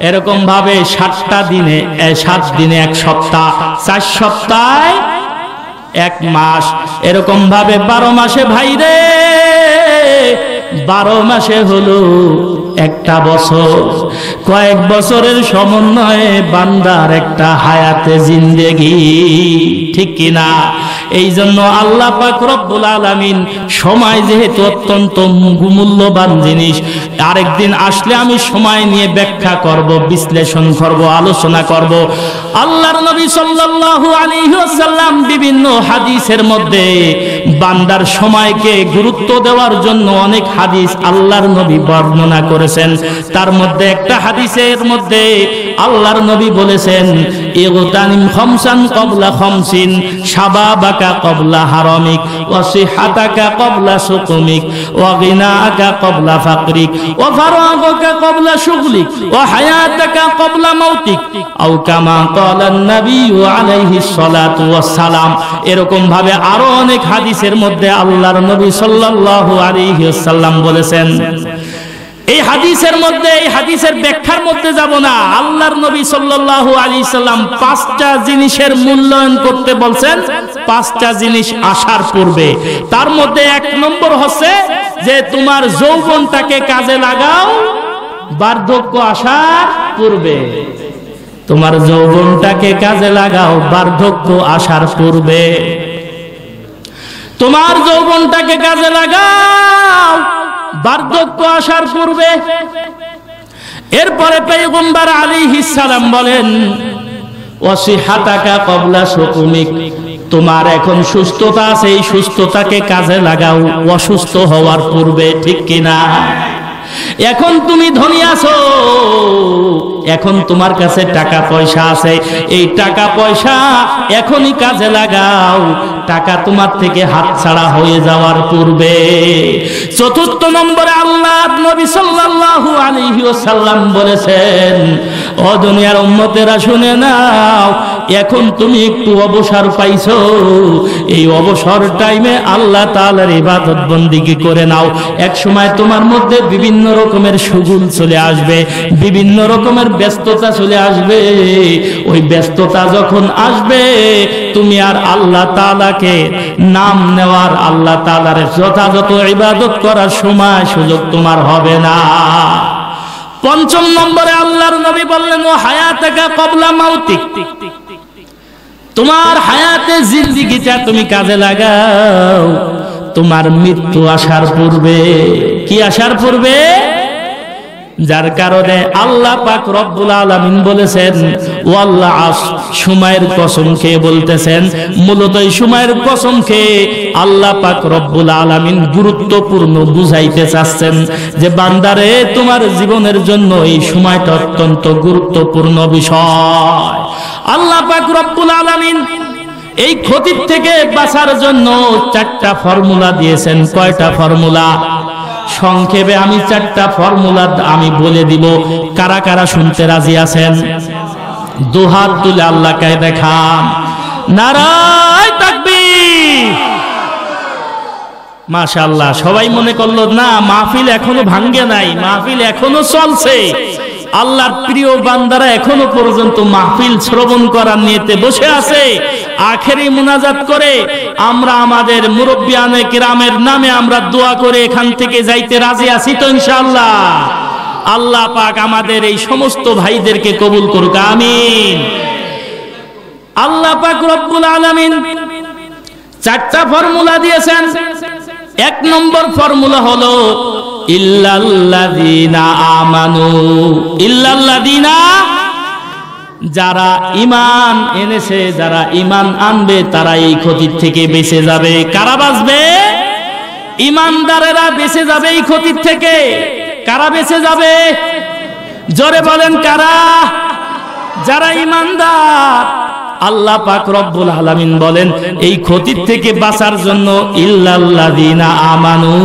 এরকম ভাবে 7টা দিনে, 7 দিনে 1 সপ্তাহ, 4 সপ্তাহে 1 মাস, এরকম ভাবে 12 মাসে ভাই রে, 12 মাসে হলো একটা বছর। কয়েক বছরের সমন্বয়ে বান্দার একটা হায়াতে জিন্দেগি, ঠিক কিনা? এই জন্য আল্লাহ পাক রব্বুল আলামিন সময় যেহেতু অত্যন্ত মূল্যবান জিনিস, আরেকদিন আসলে আমি সময় নিয়ে ব্যাখ্যা করব, বিশ্লেষণ করব, আলোচনা করব। আল্লাহর নবী সাল্লাল্লাহু আলাইহি ওয়াসাল্লাম বিভিন্ন হাদিসের মধ্যে বান্দার সময়কে গুরুত্ব দেওয়ার জন্য অনেক হাদিস আল্লাহর নবী বর্ণনা করেছেন। তার মধ্যে একটা হাদিসের মধ্যে আল্লাহর নবী বলেছেন ইগতানিম খামসান ক্বাবলা খামসিন, শাবাবাকা ক্বাবলা হারামিক, ওয়া সিহাতাকা ক্বাবলা সুকুমিক, ওয়া গিনাআকা ক্বাবলা ফাকরিক, ওয়া ফারাগাকা ক্বাবলা শুগলিক, ওয়া হায়াতাকা ক্বাবলা মাউতিক, আও কামা ক্বালান নবী আলাইহিস সালাতু ওয়াস সালাম। এরকম ভাবে আরো অনেক হাদিসের মধ্যে আল্লাহর নবী সাল্লাল্লাহু আলাইহি ওয়াসাল্লাম বলেছেন। এই হাদিসের মধ্যে, এই হাদিসের ব্যাখ্যার মধ্যে যাব না। আল্লাহর নবী সাল্লাল্লাহু আলাইহি সাল্লাম 5টা জিনিসের মূল্যায়ন করতে বলছেন, 5টা জিনিস আসার পূর্বে। তার মধ্যে 1 নম্বর হচ্ছে যে তোমার যৌবনটাকে কাজে লাগাও বার্ধক্য আসার পূর্বে। তোমার যৌবনটাকে কাজে লাগাও বার্ধক্য আসার পূর্বে। তোমার যৌবনটাকে কাজে লাগাও বার্ধক্য আসার পূর্বে। এরপরে পয়গম্বর আলাইহিস সালাম বলেন ওয়াসিহাতাকা ক্বাবলা সুকুমিক, তোমার এখন সুস্থতা আছে, এই সুস্থতাকে কাজে লাগাও অসুস্থ হওয়ার পূর্বে, ঠিক কিনা? এখন তুমি ধনী আছো, এখন তোমার কাছে টাকা পয়সা আছে, এই টাকা পয়সা এখনই কাজে লাগাও টাকা তোমার থেকে হাতছাড়া হয়ে যাওয়ার পূর্বে। 4র্থ নম্বরে আল্লাহর নবী সাল্লাল্লাহু আলাইহি ওয়াসাল্লাম বলেছেন ও দুনিয়ার উম্মতেরা শুনে নাও, এখন তুমি একটু অবসর পাইছো, এই অবসর টাইমে আল্লাহ তাআলার ইবাদত বন্দেগী করে নাও। এক সময় তোমার মধ্যে বিভিন্ন রকমের সুগুল চলে আসবে, বিভিন্ন রকমের ব্যস্ততা চলে আসবে। ওই ব্যস্ততা যখন আসবে তুমি আর আল্লাহ তাআলাকে নাম নেওয়ার, আল্লাহ তাআলার যথাযথ ইবাদত করার সময় সুযোগ তোমার হবে না। পঞ্চম নম্বরে আল্লাহর নবী বললেন ও হায়াতাকা ক্বাবলা মাউতিক, তোমার হায়াতে জিন্দেগিটা তুমি কাজে লাগাও তোমার মৃত্যু আসার পূর্বে। কি আসার পূর্বে? যার কারণে আল্লাহ পাক রব্বুল আলামিন বলেছেন ওয়াল্লাহ সময়ের কসম খেয়ে বলতেছেন, মূলত এই সময়ের কসম খেয়ে আল্লাহ পাক রব্বুল আলামিন গুরুত্বপূর্ণ বুঝাইতে চাচ্ছেন যে বান্দারে তোমার জীবনের জন্য এই সময়টা অত্যন্ত গুরুত্বপূর্ণ বিষয়। আল্লাহ পাক রব্বুল আলামিন এই ক্ষতির থেকে বাঁচার জন্য 4টা ফর্মুলা দিয়েছেন। কয়টা ফর্মুলা? সংক্ষেপে আমি 4টা ফর্মুলা আমি বলে দিব। কারা কারা শুনতে রাজি আছেন? দুহাত তুলে আল্লাহকে দেখান। নারায়ে তাকবীর। মাশাআল্লাহ, সবাই মনে করলো না মাহফিল এখনো ভাঙ্গে নাই, মাহফিল এখনো চলছে। আল্লাহর প্রিয় বান্দারা এখনো পর্যন্ত মাহফিল শ্রবণ করার নিয়তে বসে আছে। আখেরি মুনাজাত করে আমরা আমাদের মুরব্বিয়ানে কিরামের নামে আমরা দোয়া করে এখান থেকে যাইতে রাজি আছি তো ইনশাআল্লাহ। আল্লাহ পাক আমাদের এই সমস্ত ভাইদেরকে কবুল করুক, আমিন। আল্লাহ পাক রব্বুল আলামিন 4টা ফর্মুলা দিয়েছেন। 1 নম্বর ফর্মুলা হলো ইল্লাল্লাযীনা আমানু, ইল্লাল্লাযীনা, যারা ঈমান এনেছে, যারা ঈমান আনবে তারা এই ক্ষতির থেকে বেঁচে যাবে। কারা বাঁচবে? ঈমানদারেরা বেঁচে যাবে এই ক্ষতির থেকে। কারা বেঁচে যাবে? জোরে বলেন কারা? যারা ঈমানদার। আল্লাহ পাক রব্বুল আলামিন বলেন এই ক্ষতির থেকে বাঁচার জন্য ইল্লাল্লাযীনা আমানু,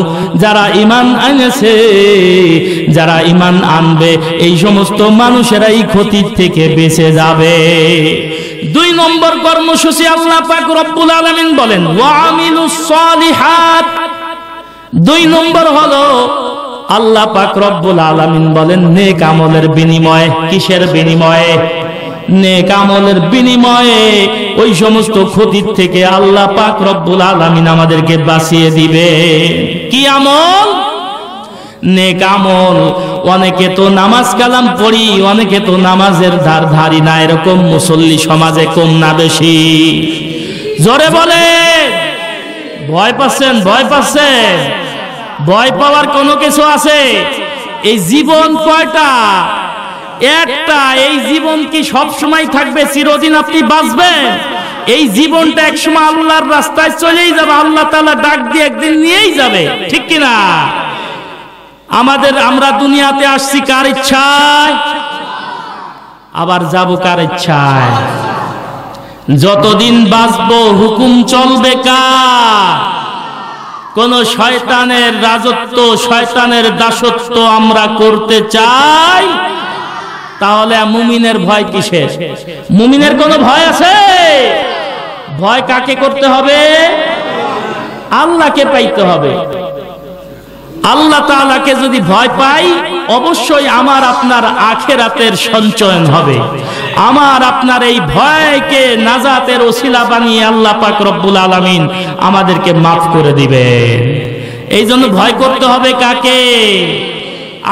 যারা ঈমান আনছে, যারা ঈমান আনবে এই সমস্ত মানুষেরা এই ক্ষতির থেকে বেঁচে যাবে। 2 নম্বর কর্মসূচি আল্লাহ পাক রব্বুল আলামিন বলেন ওয়া আমিলুস সালিহাত। 2 নম্বর হলো আল্লাহ পাক রব্বুল আলামিন বলেন নেক আমলের বিনিময়ে। কিসের বিনিময়ে? নেক আমলের বিনিময়ে ওই সমস্ত ক্ষতির থেকে আল্লাহ পাক রব্বুল আলামিন আমাদেরকে বাঁচিয়ে দিবে। কি আমল? নেক আমল। অনেকে তো নামাজ কালাম পড়ি, অনেকে তো নামাজের ধারি না, এরকম মুসল্লি সমাজে কম না বেশি? জোরে বলে। ভয় পাচ্ছেন? ভয় পাচ্ছেন? ভয় পাওয়ার কোনো কিছু আছে? এই জীবন কয়টা? একটা। এই জীবন কি সব সময় থাকবে? চিরদিন আপনি বাঁচবেন? এই জীবনটা একসময় আল্লাহর রাস্তায় চলেই যাবে, আল্লাহ তাআলা ডাক দিয়ে একদিন নিয়েই যাবে, ঠিক কি না? আমরা দুনিয়াতে আসছি কার ইচ্ছায়, আবার যাব কার ইচ্ছায়। যতদিন বাঁচবো হুকুম চলবে কার? কোন শয়তানের রাজত্ব, শয়তানের দাসত্ব আমরা করতে চাই? তাহলে মুমিনের ভয় কিসের? মুমিনের কোনো ভয় আছে? ভয় কাকে করতে হবে? আল্লাহকে পাইতে হবে। আল্লাহ তাআলাকে যদি ভয় পাই অবশ্যই আমার আপনার আখিরাতের সঞ্চয়ন হবে। আমার আপনার এই ভয়কে নাজাতের ওসিলা বানিয়ে আল্লাহ পাক রব্বুল আলামিন আমাদেরকে মাফ করে দিবেন। এই জন্য ভয় করতে হবে কাকে?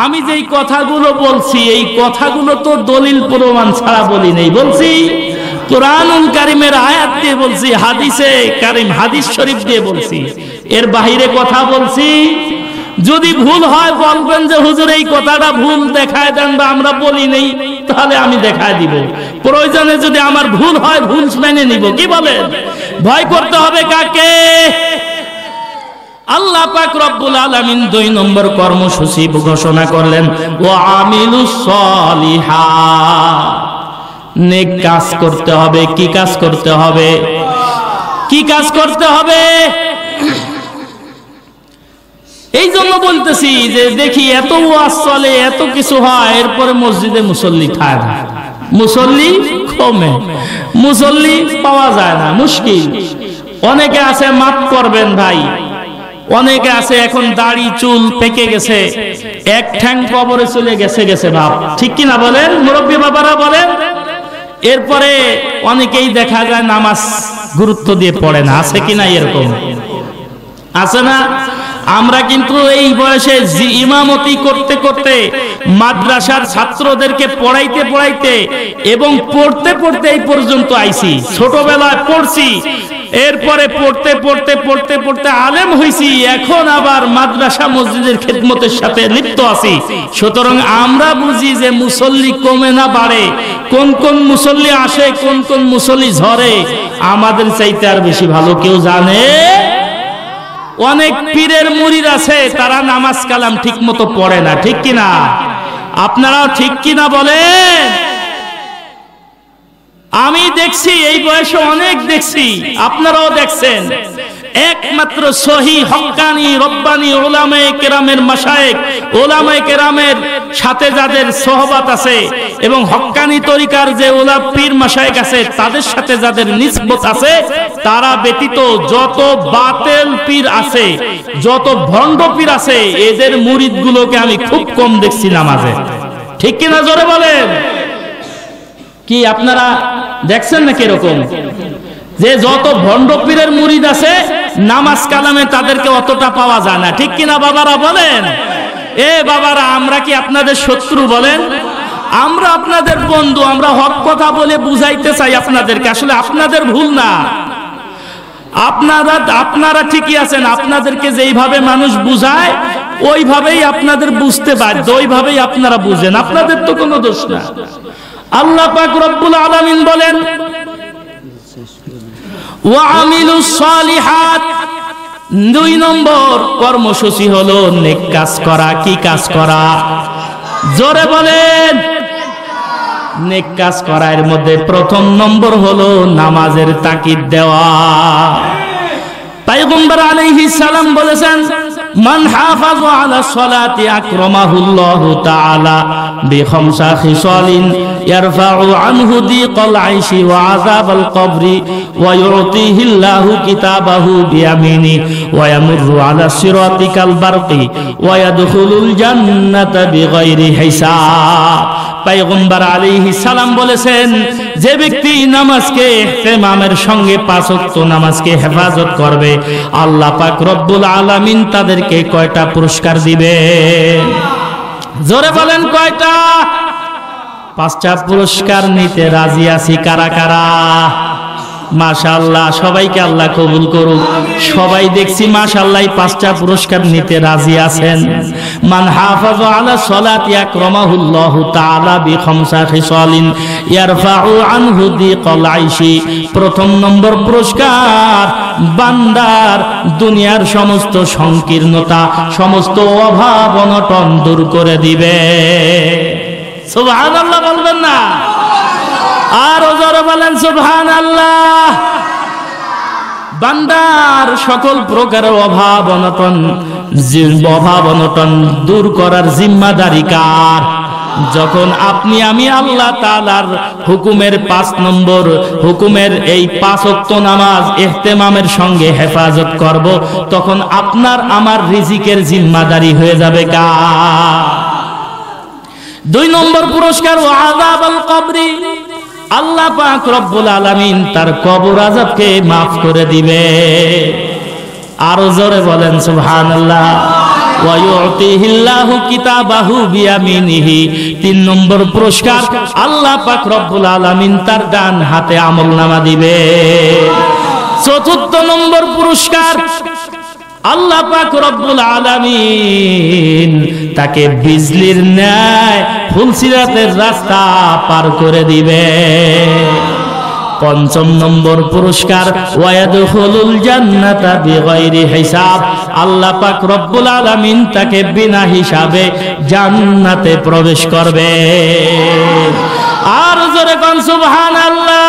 আমি যেই কথাগুলো বলছি এই কথাগুলো তো দলিল প্রমাণ ছাড়া বলি নেই, বলছি কুরআনুল কারীমের আয়াত দিয়ে বলছি, হাদিসে কারীম হাদিস শরীফ দিয়ে বলছি, এর বাহিরে কথা বলছি। যদি ভুল হয় বলবেন যে হুজুর এই কথাটা ভুল, দেখায় দেন বা আমরা বলি নেই, তাহলে আমি দেখায় দিব। প্রয়োজনে যদি আমার ভুল হয় ভুল মেনে নিব। কি বলেন? ভয় করতে হবে কাকে? আল্লাহ পাক রব্বুল আলামিন 2 নম্বর কর্মসূচি ঘোষণা করলেন ওয়া আমিলুস সালিহাত। নেক কাজ করতে হবে। কি কাজ করতে হবে? কি কাজ করতে হবে? এই জন্য বলতেছি যে দেখি এত ওয়াজ চলে, এত কিছু হয়, এরপরে মসজিদে মুসল্লি থাকে না, মুসল্লি কমে, মুসল্লি পাওয়া যায় না, মুশকিল। অনেকে আছে, মাফ করবেন ভাই, অনেকে আছে এখন দাড়ি চুল পেকে গেছে, এক ঠ্যাং কবরে চলে গেছে বাপ, ঠিক কি না বলেন মুরব্বী বাবারা বলেন? এরপরে অনেকেই দেখা যায় নামাজ গুরুত্ব দিয়ে পড়ে না, আছে কি না এরকম? আছে না? আমরা কিন্তু এই বয়সে ইমামতি করতে করতে মাদ্রাসার ছাত্রদেরকে পড়াইতে এবং পড়তে এই পর্যন্ত আইছি। ছোটবেলায় পড়ছি, এরপরে পড়তে আলেম হইছি, এখন আবার মাদ্রাসা মসজিদের খেদমতের সাথে লিপ্ত আছি। সুতরাং আমরা বুঝি যে মুসল্লি কমে না বাড়ে, কোন মুসল্লি আসে, কোন মুসল্লি ঝরে, আমাদের চাইতে আর বেশি ভালো কেউ জানে। অনেক পীরের মুরিদ আছে, তারা নামাজ কালাম ঠিক মতো পড়ে না, ঠিক কিনা? আপনারাও ঠিক কিনা বলেন? আমি দেখছি, এই বয়সে অনেক দেখছি, আপনারাও দেখছেন। একমাত্র সহি হক্কানি রব্বানি উলামায়ে কেরামের মাশায়েখ, উলামায়ে কেরামের সাথে যাদের সোহবত আছে এবং হক্কানি তরিকার যে পীর মাশায়েখ আছে তাদের সাথে যাদের নিসবত আছে, তারা ব্যতীত যত বাতেল পীর আছে, যত ভণ্ড পীর আছে, এদের মুরিদগুলোকে আমি খুব কম দেখছি নামাজে, ঠিক কিনা জোরে বলেন? কি আপনারা দেখছেন নাকি এরকম যে যত ভণ্ড পীরের মুরিদ আছে নামাজ কালামে তাদেরকে অতটা পাওয়া যায় না, ঠিক কিনা বাবারা বলেন? এ বাবারা, আমরা কি আপনাদের শত্রু বলেন? আমরা আপনাদের বন্ধু, আমরা হক কথা বলে বুঝাইতে চাই আপনাদেরকে, আসলে আপনাদের ভুল না, আপনারা ঠিকই আছেন। আপনাদেরকে যেইভাবে মানুষ বুঝায় ওইভাবেই আপনাদের বুঝতে বাধ্য, ওইভাবেই আপনারা বুঝেন, আপনাদের তো কোনো দোষ না। আল্লাহ পাক রব্বুল আলামিন বলেন ওয়া আমিলুস সালিহাত, 2 নম্বর কর্মসূচি হলো নেক কাজ করা। কি কাজ করা? জোরে বলেন। নেক কাজ করার মধ্যে প্রথম নম্বর হলো নামাজের তাকিদ দেওয়া। পয়গম্বর আলাইহিস সালাম বলেছেন, মান হাফাযা আলা সলাতি আকরামাহুল্লাহু তাআলা বিখামসা খিসালিন ইয়ারফাউ আনহু দিকাল আইশি ওয়া আযাবাল কবরি ওয়া ইউতিহিল্লাহু কিতাবাহু বিয়ামিনি ওয়া ইয়ামুরু আলা সিরাতিকাল বারকি ওয়া ইয়াদখুলুল জান্নাতা বিগাইরি হিসাব। পয়গম্বর আলাইহিস সালাম বলেছেন, যে ব্যক্তি নামাজকে ইহতিমামের সঙ্গে 5 ওয়াক্ত নামাজকে হেফাজত করবে, আল্লাহ পাক রব্বুল আলামিন তাদেরকে কয়টা পুরস্কার দিবেন? জোরে বলেন কয়টা? 5টা পুরস্কার নিতে রাজি আছি কারা কারা? মাশাআল্লাহ, সবাইকে আল্লাহ কবুল করুক। সবাই দেখছি মাশাআল্লাহ 5টা পুরস্কার নিতে রাজি আছেন। মান হাফাযা আলা সলাতি আকরামাহুল্লাহু তাআলা বিখামসা খিসালিন ইয়ারফাউ আনহু দিকাল আইশি। প্রথম নম্বর পুরস্কার, বান্দার দুনিয়ার সমস্ত সংকীর্ণতা, সমস্ত অভাব অনটন দূর করে দিবে। সুবহানাল্লাহ বলবেন না? আর জোরে বলেন সুবহানাল্লাহ। বান্দার সকল প্রকারের অভাব অনটন দূর করার জিম্মাদারি কার? যখন আপনি আমি আল্লাহ তাআলার হুকুমের 5 নম্বর হুকুমের এই 5 ওয়াক্ত নামাজ ইহতিমামের সঙ্গে হেফাজত করব, তখন আপনার আমার রিজিকের জিম্মাদারি হয়ে যাবে কার? 2 নম্বর পুরস্কার ওয়া আযাবাল কবরি, আল্লাহ পাক রব্বুল আলামিন তার কবর আযাবকে maaf করে দিবে। আরো জোরে বলেন সুবহানাল্লাহ। ওয়া ইউতিহিল্লাহু কিতাবাহু বিয়ামিনিহি, 3 নম্বর পুরস্কার, আল্লাহ পাক রব্বুল আলামিন তার ডান হাতে আমলনামা দিবে। 4র্থ নম্বর পুরস্কার, আল্লাহ পাক রব্বুল আলামিন তাকে বিজলির ন্যায় ফুলসিরাতের রাস্তা পার করে দিবে। 5ম নম্বর পুরস্কার, ওয়ায়াদখুলুল জান্নাতা বিগাইরি হিসাব, আল্লাহ পাক রব্বুল আলামিন তাকে বিনা হিসাবে জান্নাতে প্রবেশ করবে। আর জোরে কোন সুবহানাল্লাহ।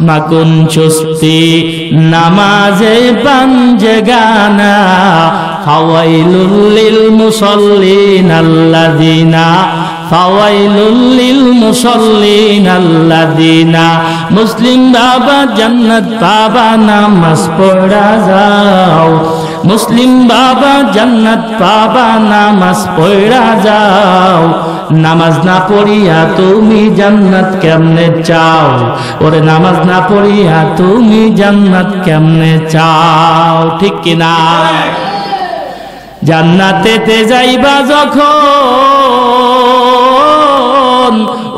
মাকুন চুস্তি নামাজে পাঞ্জগানা, ফাওয়াইলুল লিল মুসাল্লিন আল্লাযিনা ফাওয়াইলুল লিল মুসাল্লিন আল্লাযিনা। মুসলিম বাবা জান্নাত পাবা নামাজ পড়া যাও, মুসলিম বাবা জান্নাত পাবা নামাজ পড়া যাও। নামাজ না পড়িয়া তুমি জান্নাত কেমনে চাও, ওরে নামাজ না পড়িয়া তুমি জান্নাত কেমনে চাও, ঠিক কিনা? জান্নাতেতে যাইবা যখন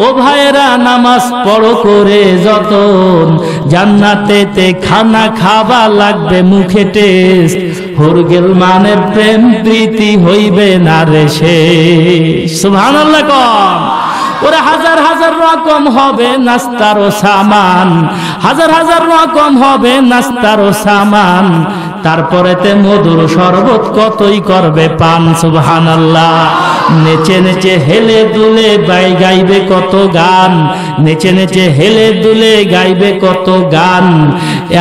ও ভাইরা নামাজ পড়ো করে যতন, জান্নাতেতে খানা খাবা লাগবে মুখে টেস্ট, হরগেল মানের প্রেম প্রীতি হইবে না রে শেষ। সুবহানাল্লাহ কম। ওরে হাজার হাজার রকম হবে নাস্তার ও সামান, হাজার হাজার রকম হবে নাস্তার ও সামান, তারপরেতে মধুর শরবত কতই করবে পান। সুবহানাল্লাহ। নেচে নেচে হেলে দুলে গাইবে কত গান, নেচে নেচে হেলে দুলে গাইবে কত গান,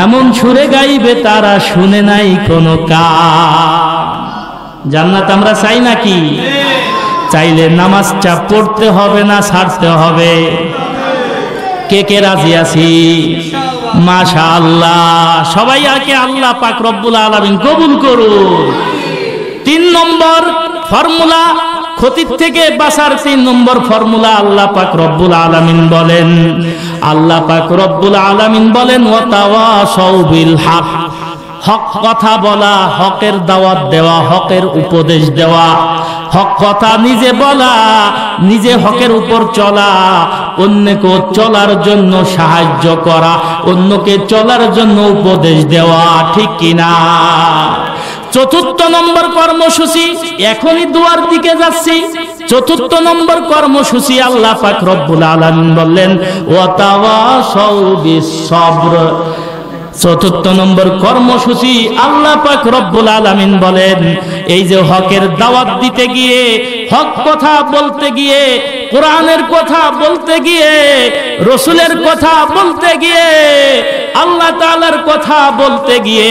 এমন সুরে গাইবে তারা শুনে নাই কোনো কান। জান্নাত আমরা চাই নাকি? চাইলে নামাজটা পড়তে হবে না ছাড়তে হবে? কে কে রাজি আছি? মাশাআল্লাহ। সবাই আগে আল্লাহ পাক রব্বুল আলামিন কবুল করুন। 3 নম্বর ফর্মুলা, ক্ষতির থেকে বাঁচার 3 নম্বর ফর্মুলা আল্লাহ পাক রব্বুল আলামিন বলেন, আল্লাহ পাক রব্বুল আলামিন বলেন ওয়াতাওয়াসাউ বিল হক। হক কথা বলা, হকের দাওয়াত দেওয়া, হকের উপদেশ দেওয়া, হক কথা নিজে বলা, নিজে হকের উপর চলা, অন্যকে চলার জন্য সাহায্য করা, অন্যকে চলার জন্য উপদেশ দেওয়া, ঠিক কিনা? 4র্থ নম্বর কর্মসূচি, এখনই দুয়ার দিকে যাচ্ছি। 4র্থ নম্বর কর্মসূচি আল্লাহ পাক রব্বুল আলামিন বললেন ওয়াতাওয়াসাউ বিস সবর। 4র্থ নম্বর কর্মসূচি আল্লাহ পাক রব্বুল আলামিন বলেন, এই যে হকের দাওয়াত দিতে গিয়ে, হক কথা বলতে গিয়ে, কোরআনের কথা বলতে গিয়ে, রসুলের কথা বলতে গিয়ে, আল্লাহ তাআলার কথা বলতে গিয়ে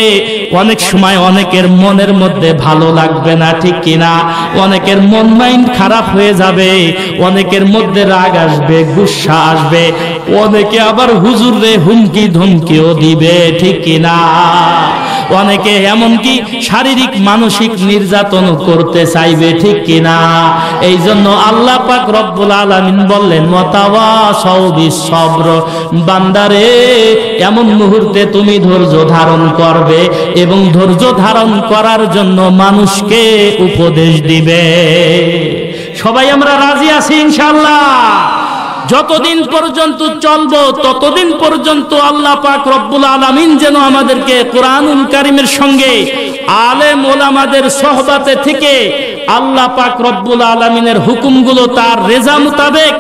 অনেক সময় অনেকের মনের মধ্যে ভালো লাগবে না, ঠিক কিনা? অনেকের মন মাইন্ড খারাপ হয়ে যাবে, অনেকের মধ্যে রাগ আসবে, গুসা আসবে, অনেকে আবার হুজুরে হুমকি ধমকিও দিবে, ঠিক কিনা? অনেকে এমনকি শারীরিক মানসিক নির্যাতন করতে চাইবে, ঠিক কিনা? এই জন্য আল্লাহ পাক রব্বুল আলামিন বললেন ওয়াতাওয়াসাউ বিস সবর। বান্দারে, এমন মুহূর্তে তুমি ধৈর্য ধারণ করবে এবং ধৈর্য ধারণ করার জন্য মানুষকে উপদেশ দিবে। সবাই আমরা রাজি আছি ইনশাআল্লাহ? যতদিন পর্যন্ত চলবো ততদিন পর্যন্ত আল্লাহ পাক রব্বুল আলামিন যেন আমাদেরকে কোরআনুল কারীমের সঙ্গে আলেম ওলামাদের সোহবতে থেকে আল্লাহ পাক রব্বুল আলামিনের হুকুমগুলো তার রেজা মোতাবেক,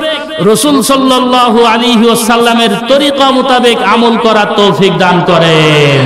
রাসূল সাল্লাল্লাহু আলাইহি ওয়াসাল্লামের তরিকা মোতাবেক আমল করার তৌফিক দান করেন।